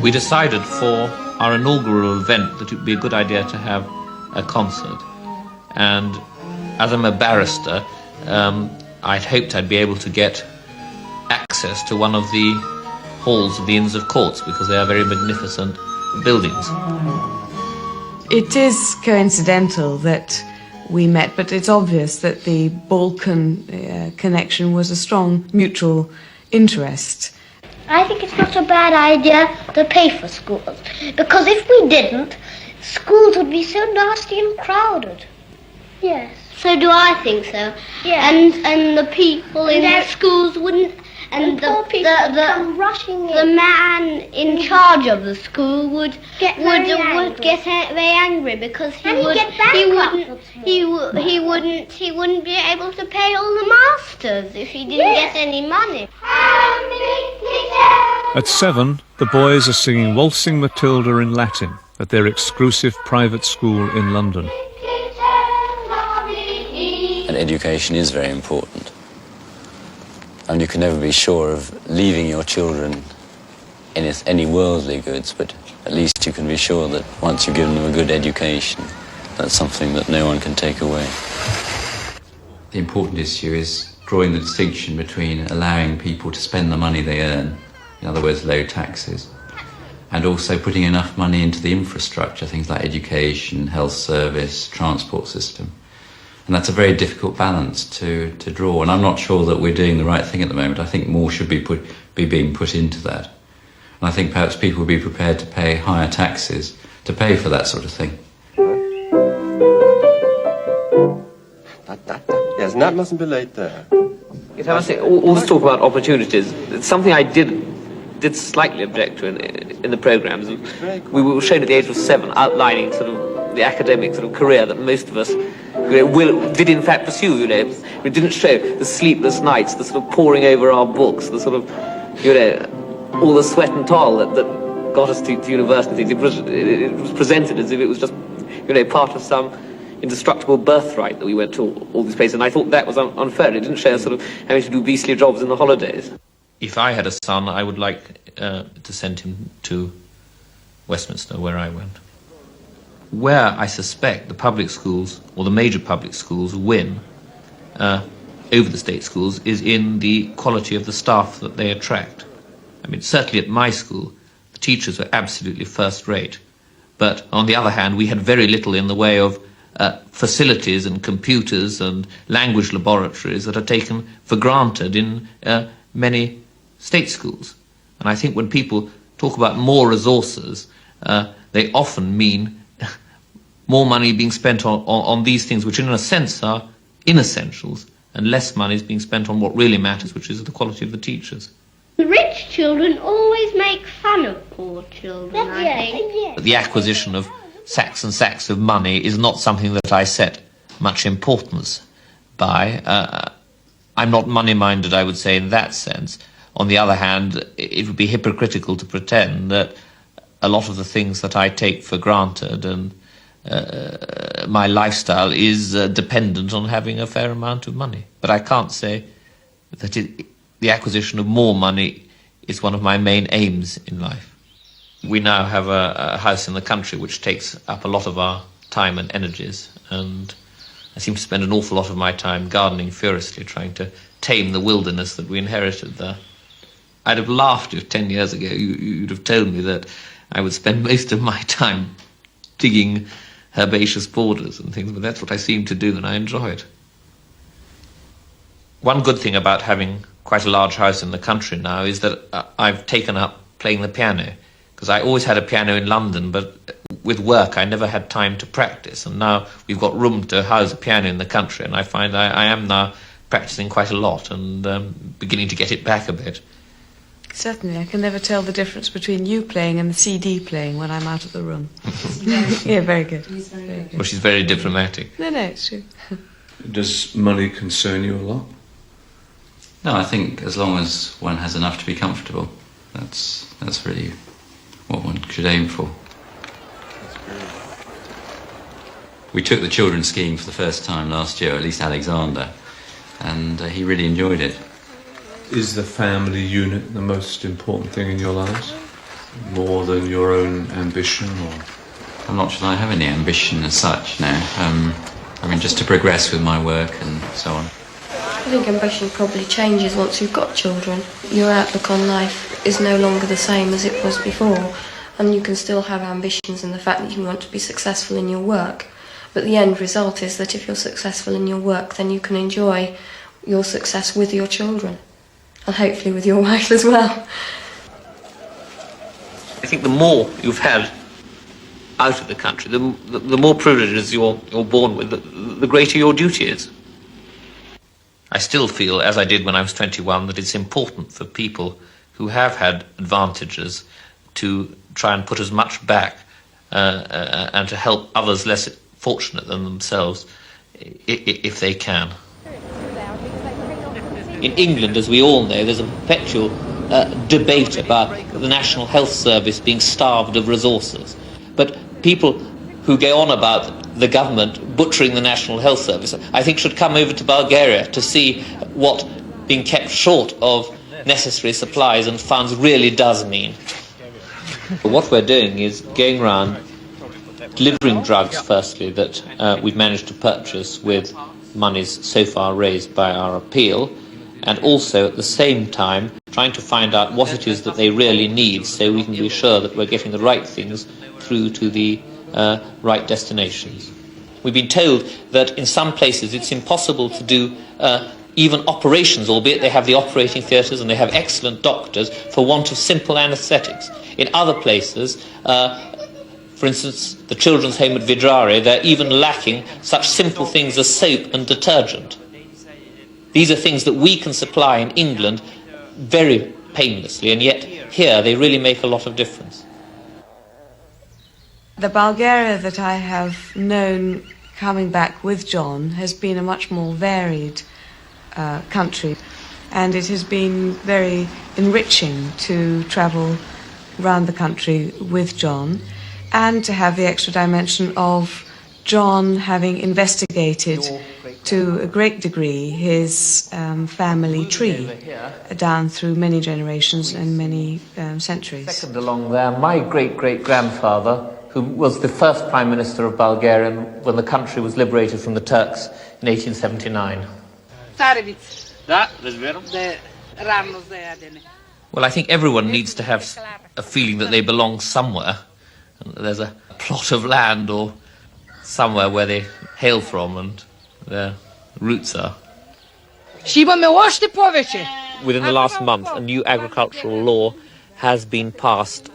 K: We decided for our inaugural event that it would be a good idea to have a concert. And as I'm a barrister, I'd hoped I'd be able to get access to one of the halls of the Inns of Courts because they are very magnificent buildings.
V: It is coincidental that we met, but it's obvious that the Balkan connection was a strong mutual interest.
T: I think it's not a bad idea to pay for schools, because if we didn't, schools would be so nasty and crowded. Yes. So do I think so. Yes. And the people in the schools wouldn't, and the man in charge of the school would get very angry because he wouldn't be able to pay all the masters if he didn't get any money.
D: At 7, the boys are singing Waltzing Matilda in Latin at their exclusive private school in London.
Q: And education is very important. And you can never be sure of leaving your children any worldly goods, but at least you can be sure that once you've given them a good education, that's something that no one can take away.
H: The important issue is drawing the distinction between allowing people to spend the money they earn, in other words, low taxes, and also putting enough money into the infrastructure, things like education, health service, transport system. And that's a very difficult balance to draw, and I'm not sure that we're doing the right thing at the moment. I think more should be being put into that. And I think perhaps people will be prepared to pay higher taxes to pay for that sort of thing.
J: Yes, that mustn't be late there.
K: Yes, I must say, all this talk about opportunities, it's something I did slightly object to in the programmes. We were shown at the age of 7 outlining sort of the academic sort of career that most of us did in fact pursue, you know. We didn't show the sleepless nights, the sort of poring over our books, the sort of, you know, all the sweat and toil that got us to university. It was presented as if it was just, you know, part of some indestructible birthright that we went to all these places, and I thought that was unfair. It didn't show us sort of having to do beastly jobs in the holidays. If I had a son, I would like to send him to Westminster, where I went. Where I suspect the public schools, or the major public schools, win over the state schools is in the quality of the staff that they attract. I mean, certainly at my school, the teachers were absolutely first-rate. But on the other hand, we had very little in the way of facilities and computers and language laboratories that are taken for granted in many state schools. And I think when people talk about more resources, they often mean more money being spent on these things, which in a sense are inessentials, and less money is being spent on what really matters, which is the quality of the teachers.
T: The rich children always make fun of poor children, I think.
K: The acquisition of sacks and sacks of money is not something that I set much importance by. I'm not money-minded, I would say, in that sense. On the other hand, it would be hypocritical to pretend that a lot of the things that I take for granted and my lifestyle is dependent on having a fair amount of money. But I can't say that the acquisition of more money is one of my main aims in life. We now have a house in the country which takes up a lot of our time and energies, and I seem to spend an awful lot of my time gardening furiously, trying to tame the wilderness that we inherited there. I'd have laughed if 10 years ago you'd have told me that I would spend most of my time digging herbaceous borders and things, but that's what I seem to do, and I enjoy it. One good thing about having quite a large house in the country now is that I've taken up playing the piano, because I always had a piano in London, but with work I never had time to practice, and now we've got room to house a piano in the country, and I find I am now practicing quite a lot and beginning to get it back a bit.
V: Certainly, I can never tell the difference between you playing and the CD playing when I'm out of the room. Yeah, very good. Very good.
K: Well, she's very diplomatic.
V: No, it's true.
D: Does money concern you a lot?
H: No, I think as long as one has enough to be comfortable, that's really what one should aim for. We took the children's scheme for the first time last year, at least Alexander, and he really enjoyed it.
D: Is the family unit the most important thing in your lives? More than your own ambition, or?
H: I'm not sure I have any ambition as such now. I mean, just to progress with my work and so on.
I: I think ambition probably changes once you've got children. Your outlook on life is no longer the same as it was before, and you can still have ambitions in the fact that you want to be successful in your work. But the end result is that if you're successful in your work, then you can enjoy your success with your children. And hopefully with your wife as well.
K: I think the more you've had out of the country, the more privileges you're born with, the greater your duty is. I still feel, as I did when I was 21, that it's important for people who have had advantages to try and put as much back and to help others less fortunate than themselves if they can. In England, as we all know, there's a perpetual debate about the National Health Service being starved of resources. But people who go on about the government butchering the National Health Service, I think should come over to Bulgaria to see what being kept short of necessary supplies and funds really does mean. What we're doing is going around delivering drugs, firstly, that we've managed to purchase with monies so far raised by our appeal, and also at the same time trying to find out what it is that they really need so we can be sure that we're getting the right things through to the right destinations. We've been told that in some places it's impossible to do even operations, albeit they have the operating theatres and they have excellent doctors, for want of simple anaesthetics. In other places, for instance, the children's home at Vidrare, they're even lacking such simple things as soap and detergent. These are things that we can supply in England very painlessly, and yet here they really make a lot of difference.
U: The Bulgaria that I have known coming back with John has been a much more varied country, and it has been very enriching to travel around the country with John and to have the extra dimension of John having investigated to a great degree his family tree down through many generations and many centuries.
K: Second along there, my great-great-grandfather, who was the first Prime Minister of Bulgaria when the country was liberated from the Turks in 1879. Well, I think everyone needs to have a feeling that they belong somewhere, and that there's a plot of land or somewhere where they hail from and their roots are. Within the last month, a new agricultural law has been passed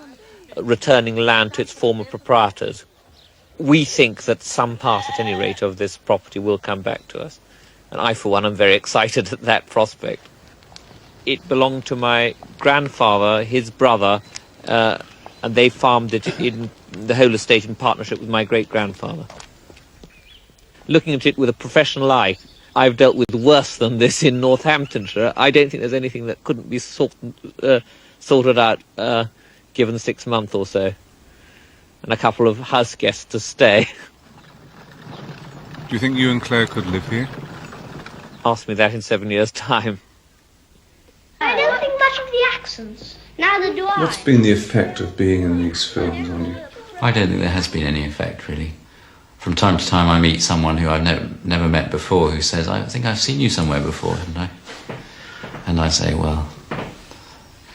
K: returning land to its former proprietors. We think that some part, at any rate, of this property will come back to us. And I, for one, am very excited at that prospect. It belonged to my grandfather, his brother, and they farmed it in the whole estate in partnership with my great-grandfather. Looking at it with a professional eye, I've dealt with worse than this in Northamptonshire. I don't think there's anything that couldn't be sorted out given 6 months or so, and a couple of house guests to stay.
D: Do you think you and Claire could live here?
K: Ask me that in 7 years' time.
T: I don't think much of the accents. Neither do I.
D: What's been the effect of being in these films on you?
Q: I don't think there has been any effect, really. From time to time I meet someone who I've never met before who says, I think I've seen you somewhere before, haven't I? And I say, well,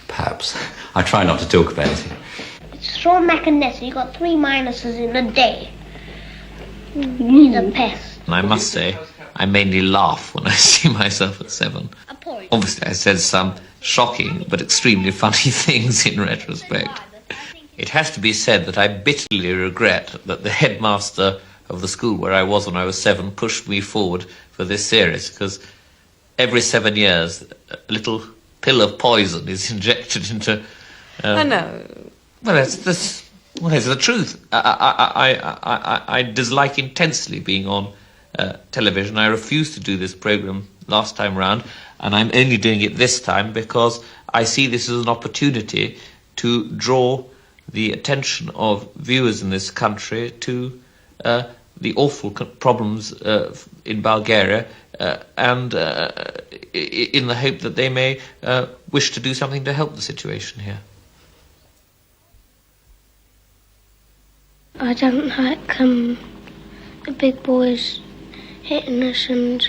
Q: perhaps. I try not to talk about it.
T: It's Sean McInerney. You got 3 minuses in a day. He's a pest.
K: And I must say, I mainly laugh when I see myself at 7. Obviously, I said some shocking but extremely funny things in retrospect. It has to be said that I bitterly regret that the headmaster of the school where I was when I was 7 pushed me forward for this series, because every 7 years a little pill of poison is injected into...
U: I know.
K: Well, it's the truth. I dislike intensely being on television. I refused to do this programme last time round, and I'm only doing it this time because I see this as an opportunity to draw the attention of viewers in this country to the awful problems in Bulgaria, and in the hope that they may wish to do something to help the situation here.
T: I don't like the big boys hitting us and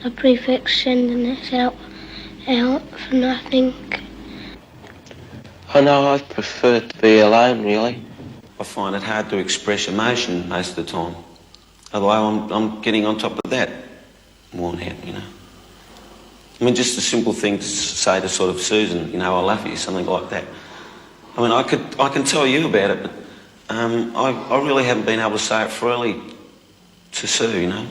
T: a prefix sending us out for nothing.
J: I know I prefer to be alone, really. I find it hard to express emotion most of the time. Although I'm getting on top of that, worn out, you know. I mean, just a simple thing to say to sort of Susan, you know, I love you, something like that. I mean, I can tell you about it, but I really haven't been able to say it freely to Sue, you know.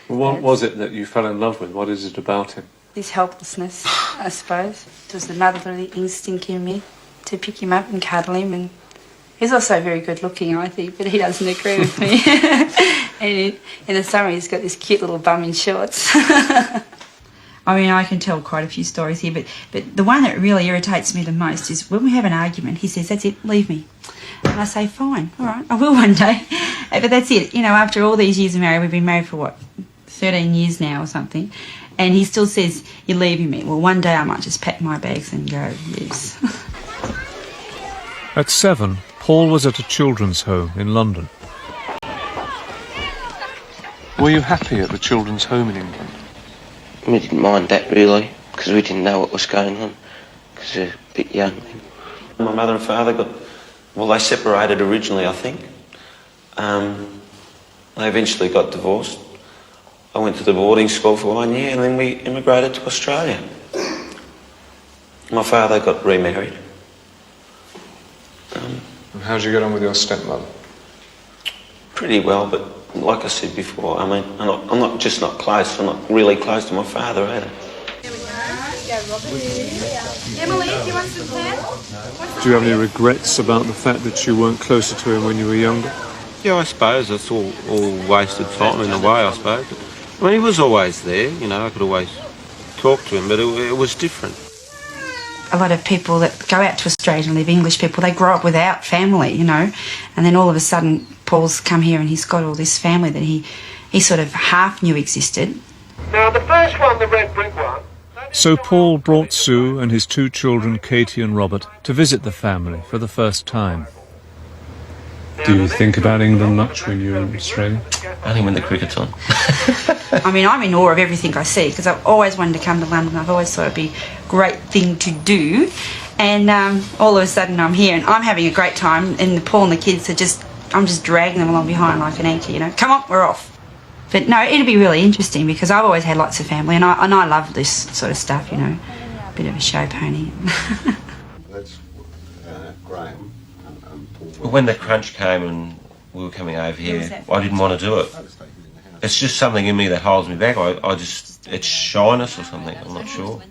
D: What was it that you fell in love with? What is it about him?
O: His helplessness, I suppose. It was the motherly instinct in me to pick him up and cuddle him, and he's also very good looking, I think, but he doesn't agree with me. And in the summer he's got this cute little bum in shorts.
P: I mean, I can tell quite a few stories here, but the one that really irritates me the most is when we have an argument, he says, that's it, leave me. And I say, fine, all right, I will one day. But that's it. You know, after all these years of marriage, we've been married for, what, 13 years now or something, and he still says, you're leaving me. Well, one day I might just pack my bags and go, yes.
D: At 7, Paul was at a children's home in London. Were you happy at the children's home in England?
J: We didn't mind that really, because we didn't know what was going on, because we were a bit young. My mother and father they separated originally, I think. They eventually got divorced. I went to the boarding school for 1 year and then we immigrated to Australia. My father got remarried.
D: And how did you get on with your stepmother?
J: Pretty well, but like I said before, I mean, I'm not just not close, I'm not really close to my father either.
A: Emily, do you want some pen?
D: Do you have any regrets about the fact that you weren't closer to him when you were younger?
J: Yeah, I suppose it's all wasted time in a way, I suppose. But, I mean, he was always there, you know, I could always talk to him, but it was different.
P: A lot of people that go out to Australia and live, English people, they grow up without family, you know, and then all of a sudden Paul's come here and he's got all this family that he sort of half knew existed.
B: Now, the first one, the red brick one.
D: So Paul brought Sue and his 2 children, Katie and Robert, to visit the family for the first time. Do you think about England much when you're in Australia?
J: Only when the cricket's on.
P: I mean, I'm in awe of everything I see because I've always wanted to come to London. I've always thought it'd be a great thing to do. And all of a sudden I'm here and I'm having a great time and Paul and the kids are I'm just dragging them along behind like an anchor, you know. Come on, we're off. But no, it'll be really interesting because I've always had lots of family and I love this sort of stuff, you know. A bit of a show pony.
R: That's Graham.
J: When the crunch came and we were coming over here, I didn't want to do it. It's just something in me that holds me back. It's shyness or something, I'm not sure.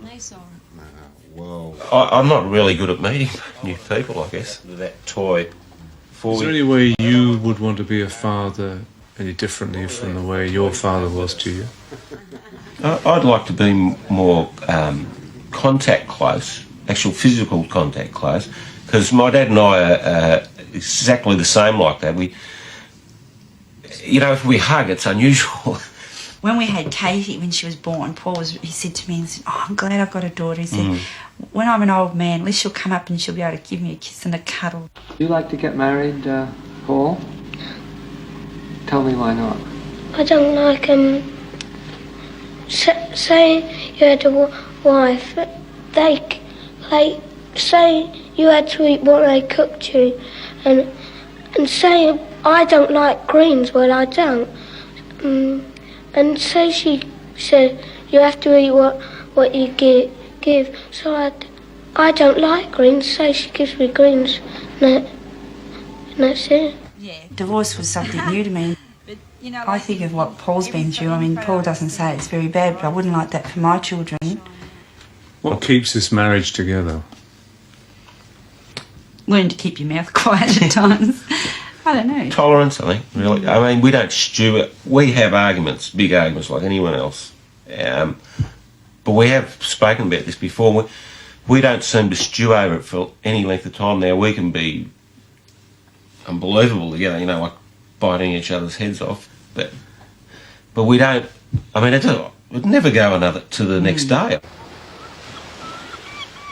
J: I'm not really good at meeting new people, I guess. That toy.
D: Is there any way you would want to be a father any differently from the way your father was to you?
J: I'd like to be more contact close, actual physical contact close, because my dad and I are exactly the same like that. If we hug, it's unusual.
P: When we had Katie, when she was born, he said to me, "Oh, I'm glad I've got a daughter." He said, "When I'm an old man, at least she'll come up and she'll be able to give me a kiss and a cuddle."
B: Do you like to get married, Paul? Tell me why not.
T: I don't like, say you had a wife, they say you had to eat what they cooked you, and say I don't like greens, well I don't, and say she said you have to eat what you give, so I don't like greens, say she gives me greens, and that's it.
P: Yeah, divorce was something new to me. I think of what Paul's been through. I mean, Paul doesn't say it's very bad, but I wouldn't like that for my children.
D: What keeps this marriage together?
P: Learn to keep your mouth quiet at times. I don't know.
J: Tolerance, I think, really. I mean, we don't stew it. We have arguments, big arguments like anyone else. But we have spoken about this before. We don't seem to stew over it for any length of time now. We can be unbelievable together, you know, like biting each other's heads off. But we don't, I mean, it'd never go to the next day.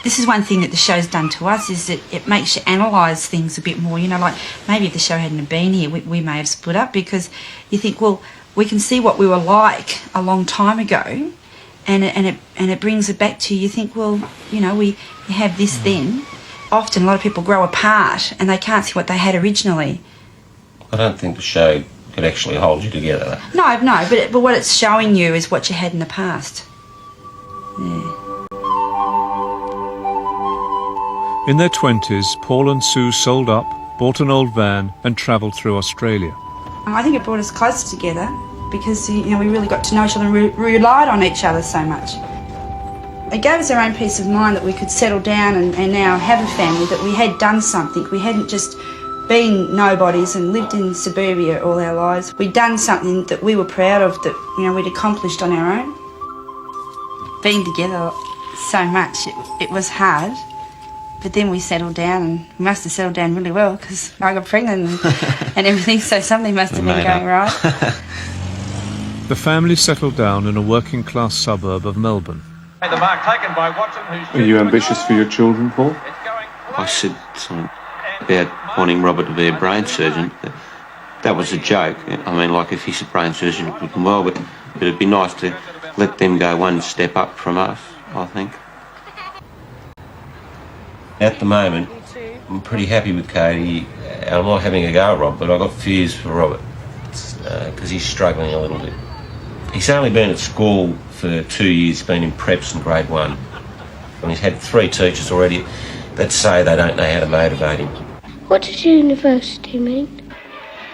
P: This is one thing that the show's done to us, is that it makes you analyse things a bit more. You know, like maybe if the show hadn't been here, we may have split up, because you think, well, we can see what we were like a long time ago, and it brings it back to you. You think, well, you know, we have this then. Often a lot of people grow apart and they can't see what they had originally.
J: I don't think the show could actually hold you together.
P: No, but what it's showing you is what you had in the past. Yeah.
D: In their 20s, Paul and Sue sold up, bought an old van and travelled through Australia.
P: I think it brought us closer together because, you know, we really got to know each other and relied on each other so much. It gave us our own peace of mind that we could settle down and now have a family, that we had done something. We hadn't just been nobodies and lived in suburbia all our lives. We'd done something that we were proud of, that, you know, we'd accomplished on our own. Being together so much, it was hard. But then we settled down, and we must have settled down really well because I got pregnant and everything, so something must have been going right.
D: The family settled down in a working-class suburb of Melbourne.
B: The mark taken by Watson,
D: Are you ambitious for your children, Paul?
J: I said something about wanting Robert to be a brain surgeon. That was a joke. I mean, like, if he's a brain surgeon, it would be well, but it'd be nice to let them go one step up from us, I think. At the moment, I'm pretty happy with Katie. I'm not having a go at Rob, but I've got fears for Robert because he's struggling a little bit. He's only been at school for 2 years, been in preps and grade 1. And he's had 3 teachers already that say they don't know how to motivate him.
T: What does university mean?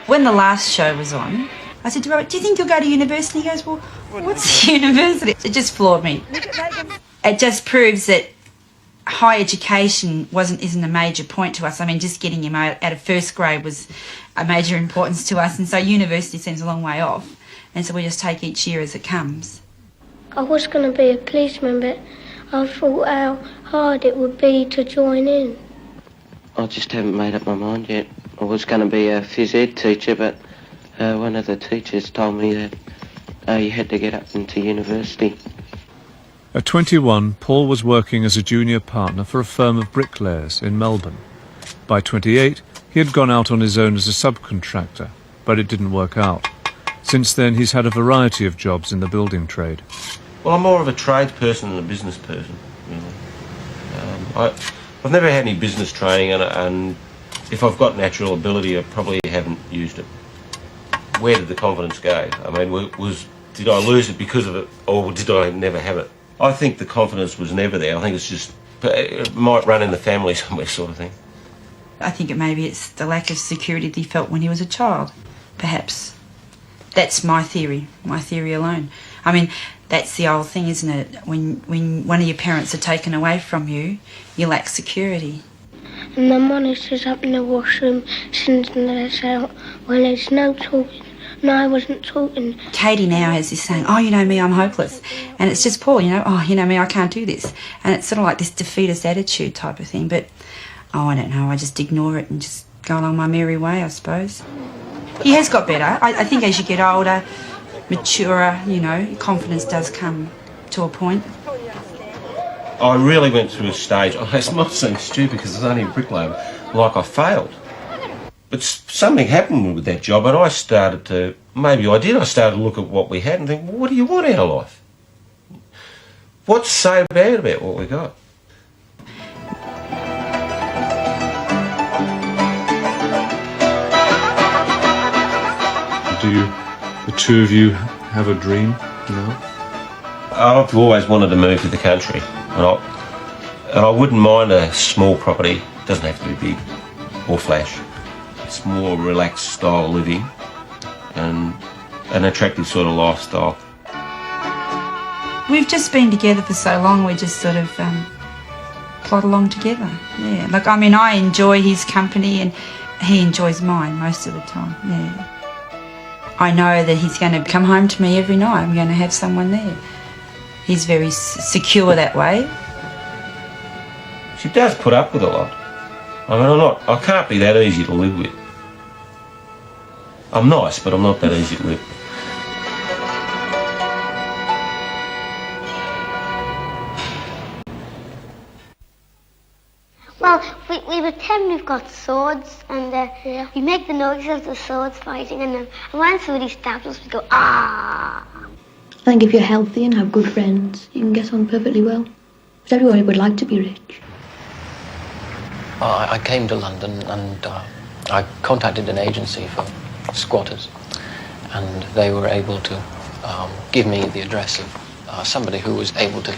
P: When the last show was on, I said to Robert, do you think you'll go to university? He goes, well, what's university? It just floored me. It just proves that high education isn't a major point to us. I mean, just getting him out of first grade was a major importance to us, and so university seems a long way off. And so we just take each year as it comes.
T: I was going to be a policeman, but I thought how hard it would be to join in.
J: I just haven't made up my mind yet. I was going to be a phys ed teacher, but one of the teachers told me that you had to get up into university.
D: At 21, Paul was working as a junior partner for a firm of bricklayers in Melbourne. By 28, he had gone out on his own as a subcontractor, but it didn't work out. Since then, he's had a variety of jobs in the building trade.
J: Well, I'm more of a tradesperson than a business person, really. I've never had any business training, and if I've got natural ability, I probably haven't used it. Where did the confidence go? I mean, did I lose it because of it, or did I never have it? I think the confidence was never there. I think it might run in the family somewhere, sort of thing.
P: I think it's the lack of security that he felt when he was a child, perhaps. That's my theory alone. I mean, that's the old thing, isn't it? When one of your parents are taken away from you, you lack security.
T: And the monitor's up in the washroom, sending us out when there's no talking. No, I wasn't talking.
P: Katie now has this saying, oh, you know me, I'm hopeless. And it's just Paul, oh, you know me, I can't do this. And it's sort of like this defeatist attitude type of thing. But, I don't know, I just ignore it and just go along my merry way, I suppose. He has got better. I think as you get older, maturer, confidence does come to a point.
J: I really went through a stage, it might seem stupid because it's only a bricklayer, like I failed. But something happened with that job, and I started to look at what we had and think, well, what do you want out of life? What's so bad about what we got?
D: Do the two of you have a dream now?
J: I've always wanted to move to the country, and I wouldn't mind a small property. It doesn't have to be big or flash. It's more relaxed style of living and an attractive sort of lifestyle.
P: We've just been together for so long, we just sort of plod along together. Yeah, I enjoy his company and he enjoys mine most of the time, yeah. I know that he's going to come home to me every night. I'm going to have someone there. He's very secure that way.
J: She does put up with a lot. I mean, I can't be that easy to live with. I'm nice, but I'm not that easy to live with.
T: Well, we pretend we've got swords, and we make the noises of the swords fighting, and then when somebody stabs us, we go, ah!
I: I think if you're healthy and have good friends, you can get on perfectly well. But everybody would like to be rich.
C: I came to London and I contacted an agency for squatters, and they were able to give me the address of somebody who was able to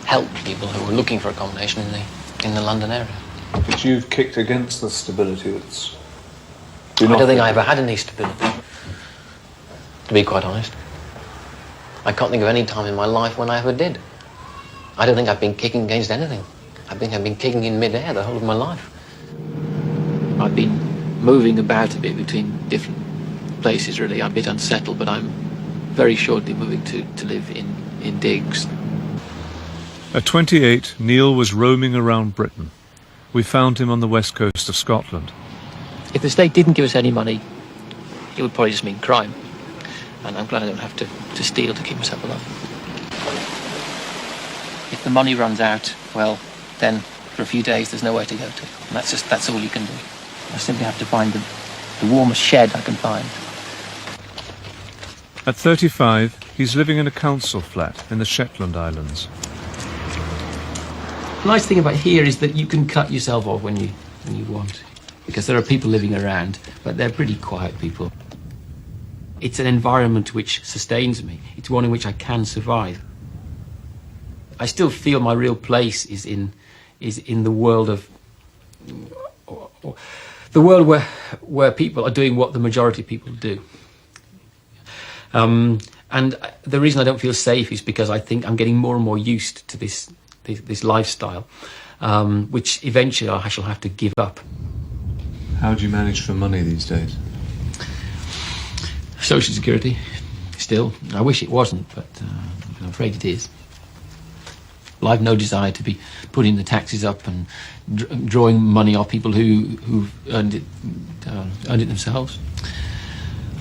C: help people who were looking for accommodation in the London area.
D: But you've kicked against the stability that's...
C: I don't think I ever had any stability, to be quite honest. I can't think of any time in my life when I ever did. I don't think I've been kicking against anything. I think I've been kicking in mid-air the whole of my life. I've been moving about a bit between different places, really. I'm a bit unsettled, but I'm very shortly moving to live in digs.
D: At 28, Neil was roaming around Britain. We found him on the west coast of Scotland.
C: If the state didn't give us any money, it would probably just mean crime. And I'm glad I don't have to steal to keep myself alive. If the money runs out, well, then for a few days there's nowhere to go to. And that's all you can do. I simply have to find the warmest shed I can find.
D: At 35, He's living in a council flat in the Shetland Islands.
E: The nice thing about here is that you can cut yourself off when you want, because there are people living around, but they're pretty quiet people. It's an environment which sustains me. It's one in which I can survive. I still feel my real place is in the world of the world where people are doing what the majority of people do. And the reason I don't feel safe is because I think I'm getting more and more used to this lifestyle, which eventually I shall have to give up.
D: How do you manage for money these days?
E: Social Security, still. I wish it wasn't, but I'm afraid it is. Well, I've no desire to be putting the taxes up and drawing money off people who've earned it themselves.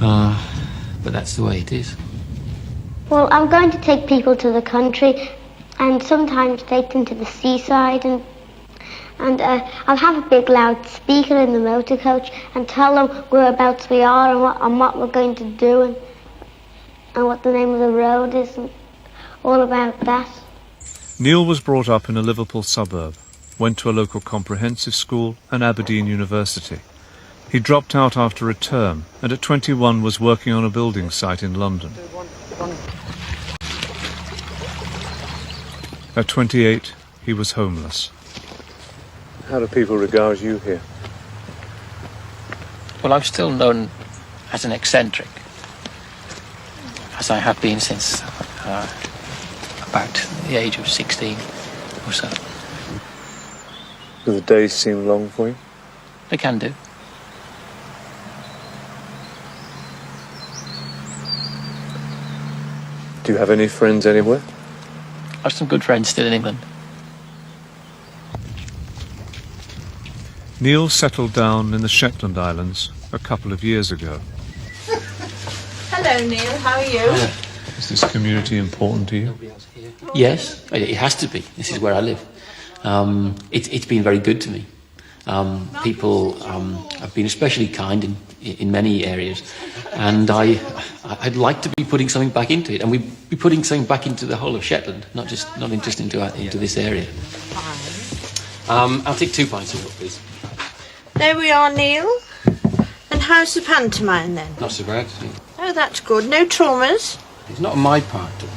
E: But that's the way it is.
T: Well, I'm going to take people to the country and sometimes take them to the seaside, and I'll have a big loud speaker in the motor coach and tell them whereabouts we are and what we're going to do and what the name of the road is and all about that.
D: Neil was brought up in a Liverpool suburb, went to a local comprehensive school and Aberdeen University. He dropped out after a term and at 21 was working on a building site in London. At 28, he was homeless. How do people regard you here?
E: Well, I'm still known as an eccentric, as I have been since about the age of 16 or so.
D: Do the days seem long for you?
E: They can do.
D: Do you have any friends anywhere?
E: I have some good friends still in England.
D: Neil settled down in the Shetland Islands a couple of years ago.
G: Hello, Neil. How are you?
D: Is this community important to you?
E: Yes, it has to be. This is where I live. It's been very good to me. People have been especially kind in many areas, and I'd like to be putting something back into it, and we'd be putting something back into the whole of Shetland, not just into this area. I'll take 2 pints of milk, please.
G: There we are, Neil. And how's the pantomime then?
E: Not so bad.
G: Oh, that's good. No traumas?
E: It's not on my part, but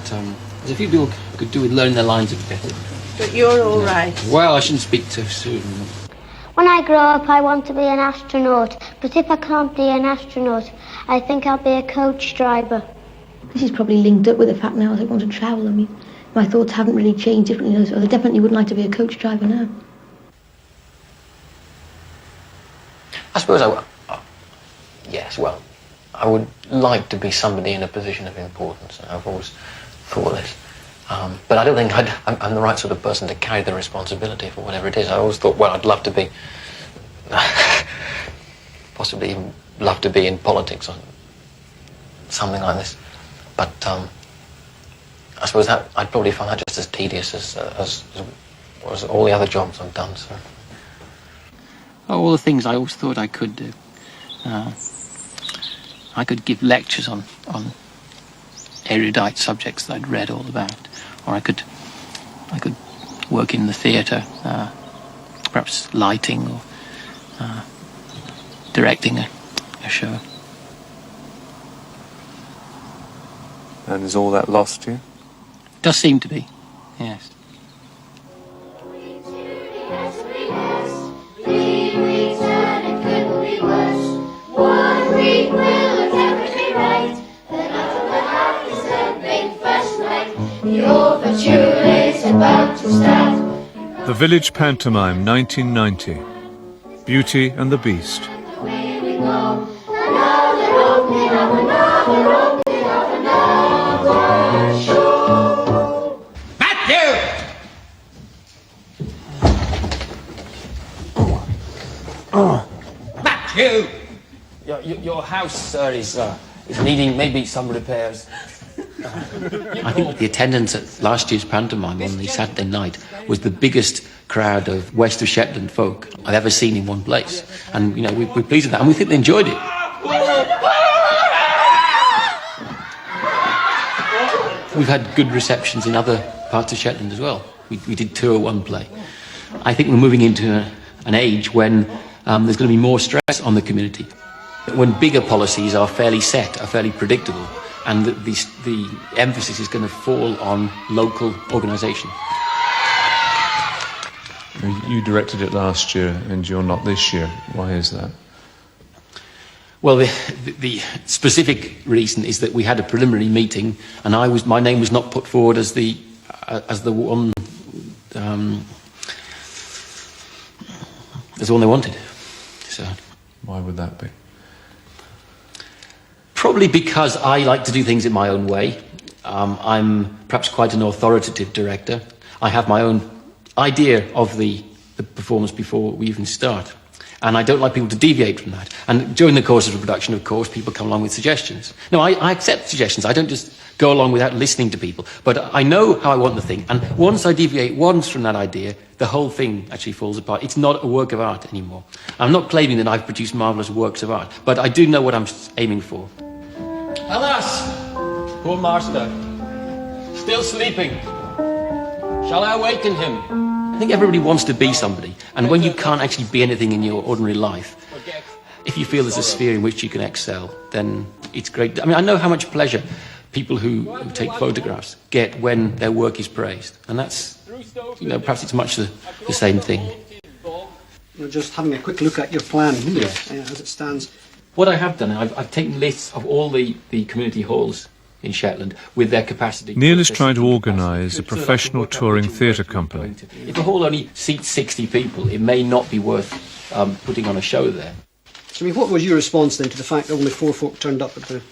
E: there's a few people could do with learning their lines a bit better.
G: But you're all right.
E: Well, I shouldn't speak too soon.
T: When I grow up, I want to be an astronaut. But if I can't be an astronaut, I think I'll be a coach driver.
L: This is probably linked up with the fact now that I want to travel. I mean, my thoughts haven't really changed differently, so I definitely would like to be a coach driver now.
E: I suppose yes, well, I would like to be somebody in a position of importance. I've always thought this. But I don't think I'm the right sort of person to carry the responsibility for whatever it is. I always thought, well, I'd love to be, possibly even love to be in politics or something like this. But I suppose that I'd probably find that just as tedious as all the other jobs I've done. So. All the things I always thought I could do. I could give lectures on erudite subjects that I'd read all about, or I could work in the theatre, perhaps lighting or directing a show.
D: And is all that lost to you?
E: Does seem to be, yes.
D: The Village Pantomime, 1990. Beauty and the Beast.
E: Matthew! Your house, sir, is needing maybe some repairs. I think the attendance at last year's pantomime on the Saturday night was the biggest crowd of West of Shetland folk I've ever seen in one place. And, you know, we're pleased with that, and we think they enjoyed it. we've had good receptions in other parts of Shetland as well. We did tour one play. I think we're moving into an age when there's going to be more stress on the community, when bigger policies are fairly set, are fairly predictable, and the emphasis is going to fall on local organisation.
D: You directed it last year and you're not this year. Why is that?
E: Well, the specific reason is that we had a preliminary meeting, and my name was not put forward as the one as the one they wanted. So
D: why would that be?
E: Probably because I like to do things in my own way. I'm perhaps quite an authoritative director. I have my own idea of the performance before we even start. And I don't like people to deviate from that. And during the course of the production, of course, people come along with suggestions. No, I accept suggestions. I don't just go along without listening to people. But I know how I want the thing. And once I deviate once from that idea, the whole thing actually falls apart. It's not a work of art anymore. I'm not claiming that I've produced marvellous works of art, but I do know what I'm aiming for. Alas, poor master, still sleeping. Shall I awaken him? I think everybody wants to be somebody, and when you can't actually be anything in your ordinary life, if you feel there's a sphere in which you can excel, then it's great. I mean, I know how much pleasure people who take photographs get when their work is praised, and that's, perhaps it's much the same thing.
F: You're just having a quick look at your plan here, as it stands.
E: What I have done, I've taken lists of all the community halls in Shetland with their capacity.
D: Neil is trying to organise a professional touring theatre company.
E: If a hall only seats 60 people, it may not be worth putting on a show there.
F: So, I mean, what was your response then to the fact that only 4 folk turned up at the...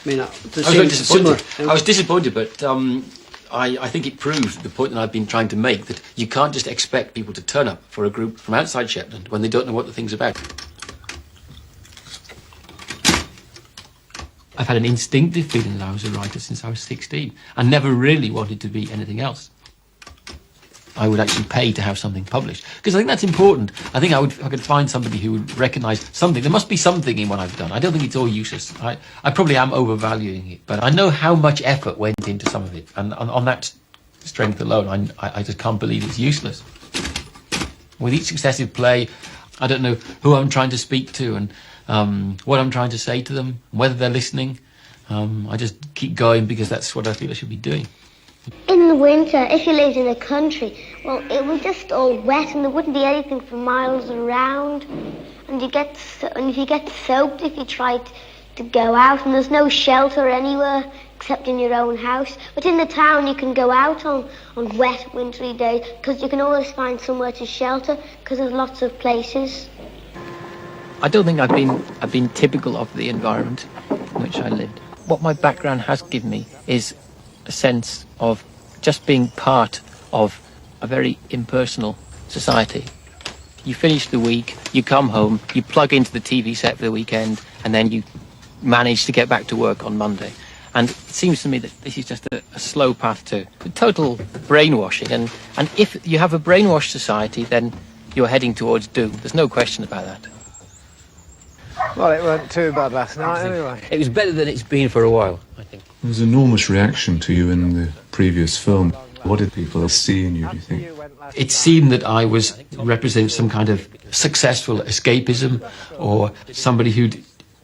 E: I was very disappointed. I was disappointed, but I think it proves the point that I've been trying to make, that you can't just expect people to turn up for a group from outside Shetland when they don't know what the thing's about. I've had an instinctive feeling that I was a writer since I was 16. I never really wanted to be anything else. I would actually pay to have something published, because I think that's important. I think I could find somebody who would recognise something. There must be something in what I've done. I don't think it's all useless. I probably am overvaluing it, but I know how much effort went into some of it, and on that strength alone, I just can't believe it's useless. With each successive play, I don't know who I'm trying to speak to and what I'm trying to say to them, whether they're listening. I just keep going because that's what I feel I should be doing.
T: In the winter, if you lived in the country, well, it was just all wet and there wouldn't be anything for miles around. And if you get soaked if you tried to go out, and there's no shelter anywhere except in your own house. But in the town you can go out on wet, wintry days because you can always find somewhere to shelter because there's lots of places.
C: I don't think I've been typical of the environment in which I lived. What my background has given me is a sense of just being part of a very impersonal society. You finish the week, you come home, you plug into the TV set for the weekend, and then you manage to get back to work on Monday. And it seems to me that this is just a slow path to total brainwashing. And if you have a brainwashed society, then you're heading towards doom. There's no question about that.
B: Well, it weren't too bad last night, anyway.
C: It was better than it's been for a while, I think.
D: There was enormous reaction to you in the previous film. What did people see in you, do you think?
E: It seemed that I was representing some kind of successful escapism, or somebody who'd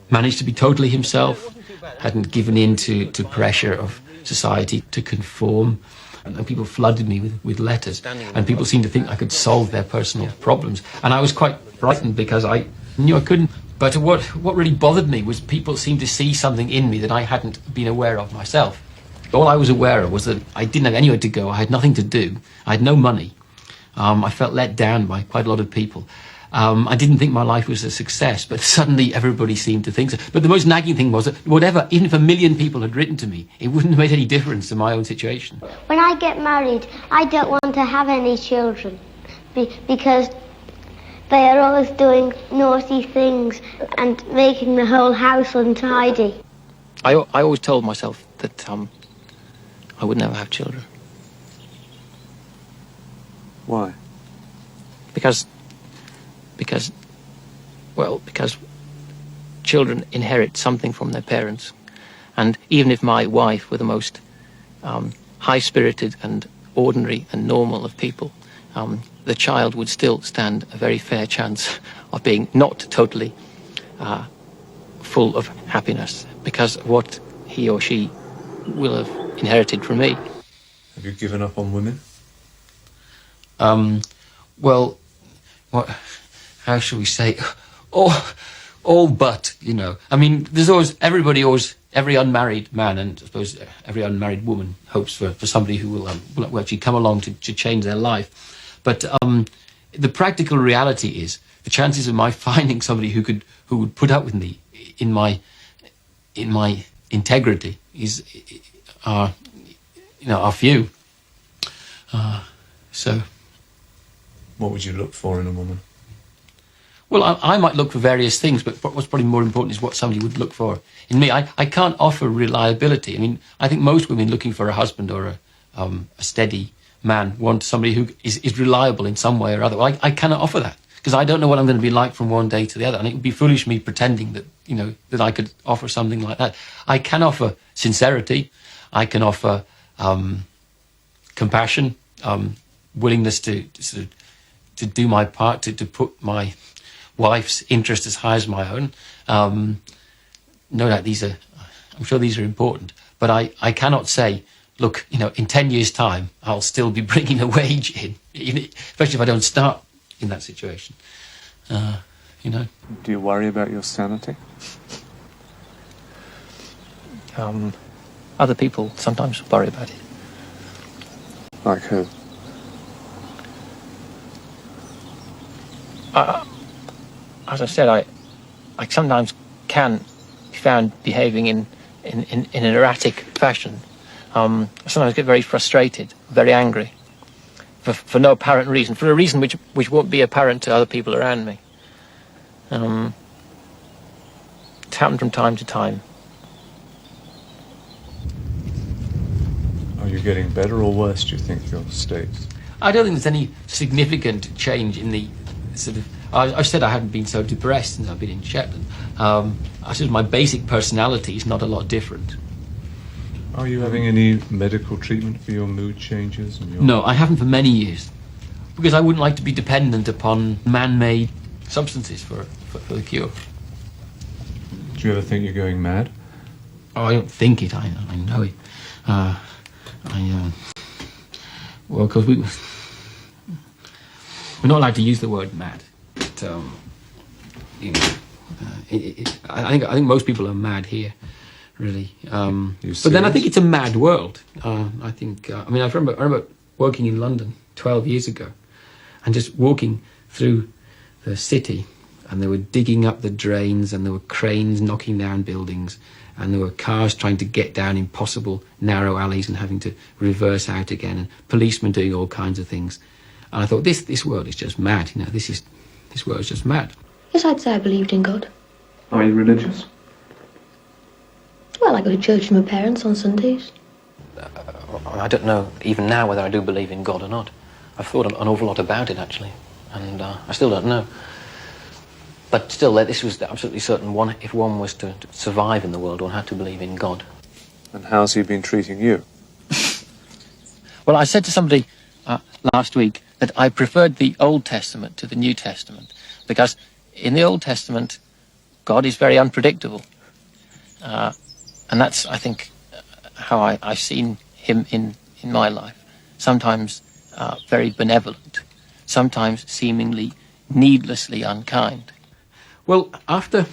E: managed to be totally himself, hadn't given in to pressure of society to conform. And people flooded me with letters, and people seemed to think I could solve their personal problems. And I was quite frightened because I knew I couldn't. But what really bothered me was people seemed to see something in me that I hadn't been aware of myself. All I was aware of was that I didn't have anywhere to go, I had nothing to do, I had no money. I felt let down by quite a lot of people. I didn't think my life was a success, but suddenly everybody seemed to think so. But the most nagging thing was that whatever, even if 1 million people had written to me, it wouldn't have made any difference to my own situation.
T: When I get married, I don't want to have any children because they are always doing naughty things and making the whole house untidy.
C: I always told myself that I would never have children.
D: Why?
C: Because children inherit something from their parents. And even if my wife were the most high-spirited and ordinary and normal of people, the child would still stand a very fair chance of being not totally full of happiness because of what he or she will have inherited from me.
D: Have you given up on women?
E: Well, how shall we say? All but, you know. I mean, there's always, every unmarried man and I suppose every unmarried woman hopes for somebody who will actually come along to change their life. But the practical reality is the chances of my finding somebody who would put up with me in my integrity are few. So,
D: what would you look for in a woman?
E: Well, I might look for various things, but what's probably more important is what somebody would look for in me. I can't offer reliability. I mean, I think most women looking for a husband or a steady man want somebody who is reliable in some way or other. Well, I cannot offer that because I don't know what I'm going to be like from one day to the other, and it would be foolish me pretending that that I could offer something like that. I can offer sincerity. I can offer compassion, willingness to do my part, to put my wife's interest as high as my own. No doubt I'm sure these are important, but I cannot say, look, in 10 years' time, I'll still be bringing a wage in, especially if I don't start in that situation.
D: Do you worry about your sanity?
C: Other people sometimes worry about it.
D: Like who?
C: As I said, I sometimes can be found behaving in an erratic fashion. I sometimes get very frustrated, very angry, for no apparent reason, for a reason which won't be apparent to other people around me. It's happened from time to time.
D: Are you getting better or worse, do you think, your state?
E: I don't think there's any significant change in the sort of... I said I haven't been so depressed since I've been in Shetland. I said my basic personality is not a lot different.
D: Are you having any medical treatment for your mood changes? And
E: No, I haven't for many years. Because I wouldn't like to be dependent upon man-made substances for the cure.
D: Do you ever think you're going mad?
E: Oh, I don't think it. I know it. Well, because we're not allowed to use the word mad. But, I think most people are mad here, really. But then I think it's a mad world. I remember working in London 12 years ago, and just walking through the city, and they were digging up the drains, and there were cranes knocking down buildings, and there were cars trying to get down impossible narrow alleys and having to reverse out again, and policemen doing all kinds of things. And I thought, this world is just mad. This world is just mad.
L: Yes, I'd say I believed in God.
D: Are you religious?
L: Well, I go to church with my parents on Sundays.
C: I don't know even now whether I do believe in God or not. I've thought an awful lot about it, actually, and I still don't know. But still, this was absolutely certain. If one was to survive in the world, one had to believe in God.
D: And how's he been treating you?
C: Well, I said to somebody last week that I preferred the Old Testament to the New Testament, because in the Old Testament, God is very unpredictable. And that's, I think, how I've seen him in my life. Sometimes very benevolent, sometimes seemingly needlessly unkind.
E: Well, after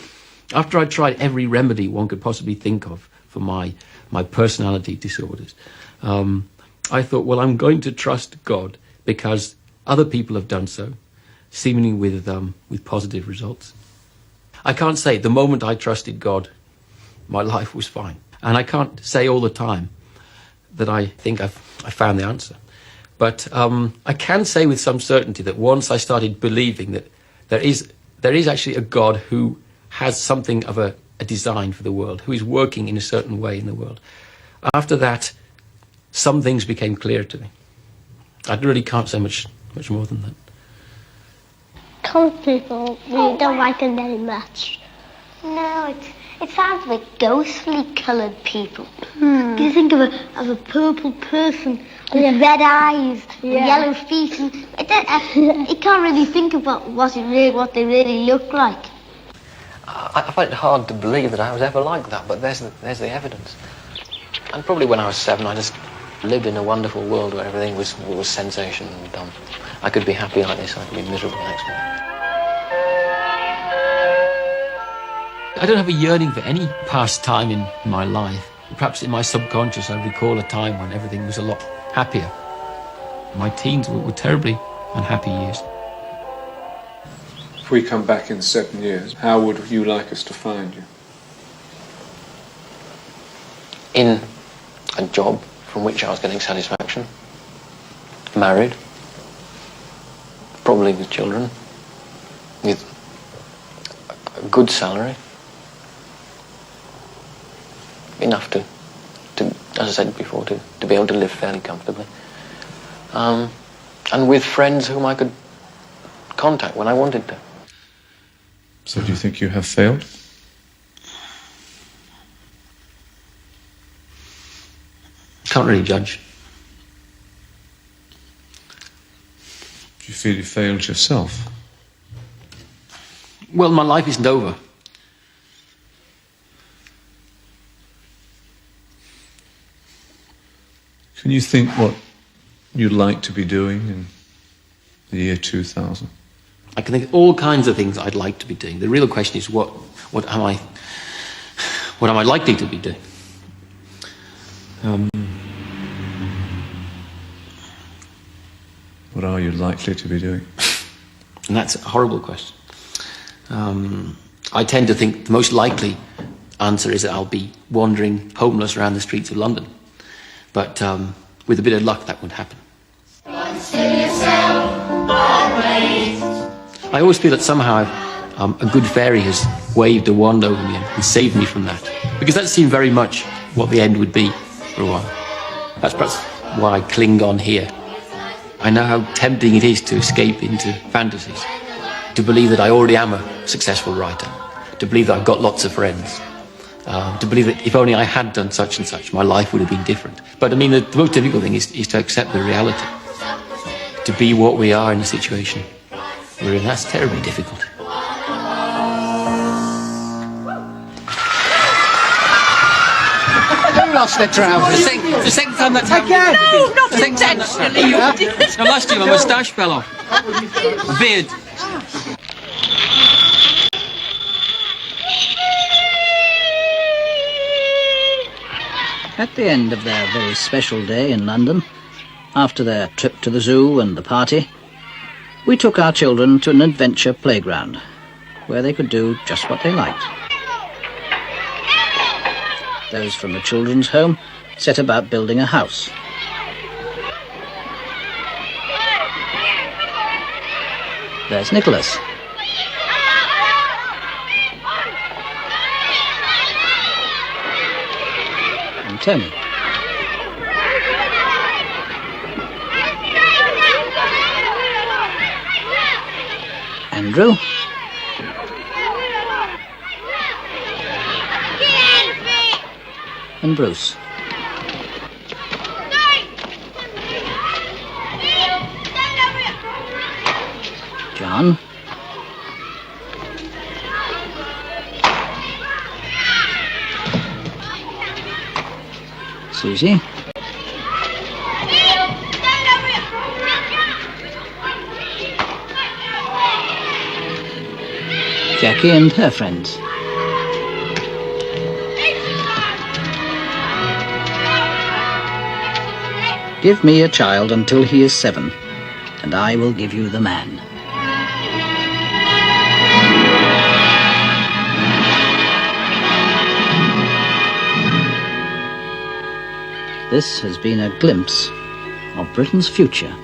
E: I tried every remedy one could possibly think of for my personality disorders, I thought, well, I'm going to trust God because other people have done so, seemingly with positive results. I can't say the moment I trusted God, my life was fine. And I can't say all the time that I think I found the answer. But I can say with some certainty that once I started believing that there is actually a God who has something of a design for the world, who is working in a certain way in the world. After that, some things became clear to me. I really can't say much more than that.
T: Cold people really don't like them very much. No, It sounds like ghostly coloured people. You think of a purple person with red eyes and yellow feet. And you can't really think of what they really look like.
C: I find it hard to believe that I was ever like that, but there's the evidence. And probably when I was 7, I just lived in a wonderful world where everything was sensation and I could be happy like this, I could be miserable next minute.
E: I don't have a yearning for any past time in my life. Perhaps in my subconscious I recall a time when everything was a lot happier. My teens were terribly unhappy years.
D: If we come back in 7 years, how would you like us to find you?
C: In a job from which I was getting satisfaction, married, probably with children, with a good salary, enough to as I said before, to be able to live fairly comfortably, and with friends whom I could contact when I wanted to.
D: So do you think you have failed?
E: Can't really judge.
D: Do you feel you failed yourself?
E: Well, my life isn't over.
D: Can you think what you'd like to be doing in the year 2000?
E: I can think of all kinds of things I'd like to be doing. The real question is what am I likely to be doing?
D: What are you likely to be doing?
E: And that's a horrible question. I tend to think the most likely answer is that I'll be wandering homeless around the streets of London. But with a bit of luck, that would happen. I always feel that somehow a good fairy has waved a wand over me and saved me from that. Because that seemed very much what the end would be for a while. That's perhaps why I cling on here. I know how tempting it is to escape into fantasies, to believe that I already am a successful writer, to believe that I've got lots of friends, to believe that if only I had done such and such, my life would have been different. But I mean, the most difficult thing is to accept the reality, to be what we are in a situation we're in. That's terribly difficult.
F: Who lost their trousers?
E: The second time that's happened.
U: No, not intentionally.
E: No, last year my moustache fell off. A beard.
M: At the end of their very special day in London, after their trip to the zoo and the party, we took our children to an adventure playground, where they could do just what they liked. Those from the children's home set about building a house. There's Nicholas. And Tony. Andrew. And Bruce. John. Susie. Jackie and her friends. Give me a child until he is 7, and I will give you the man. This has been a glimpse of Britain's future.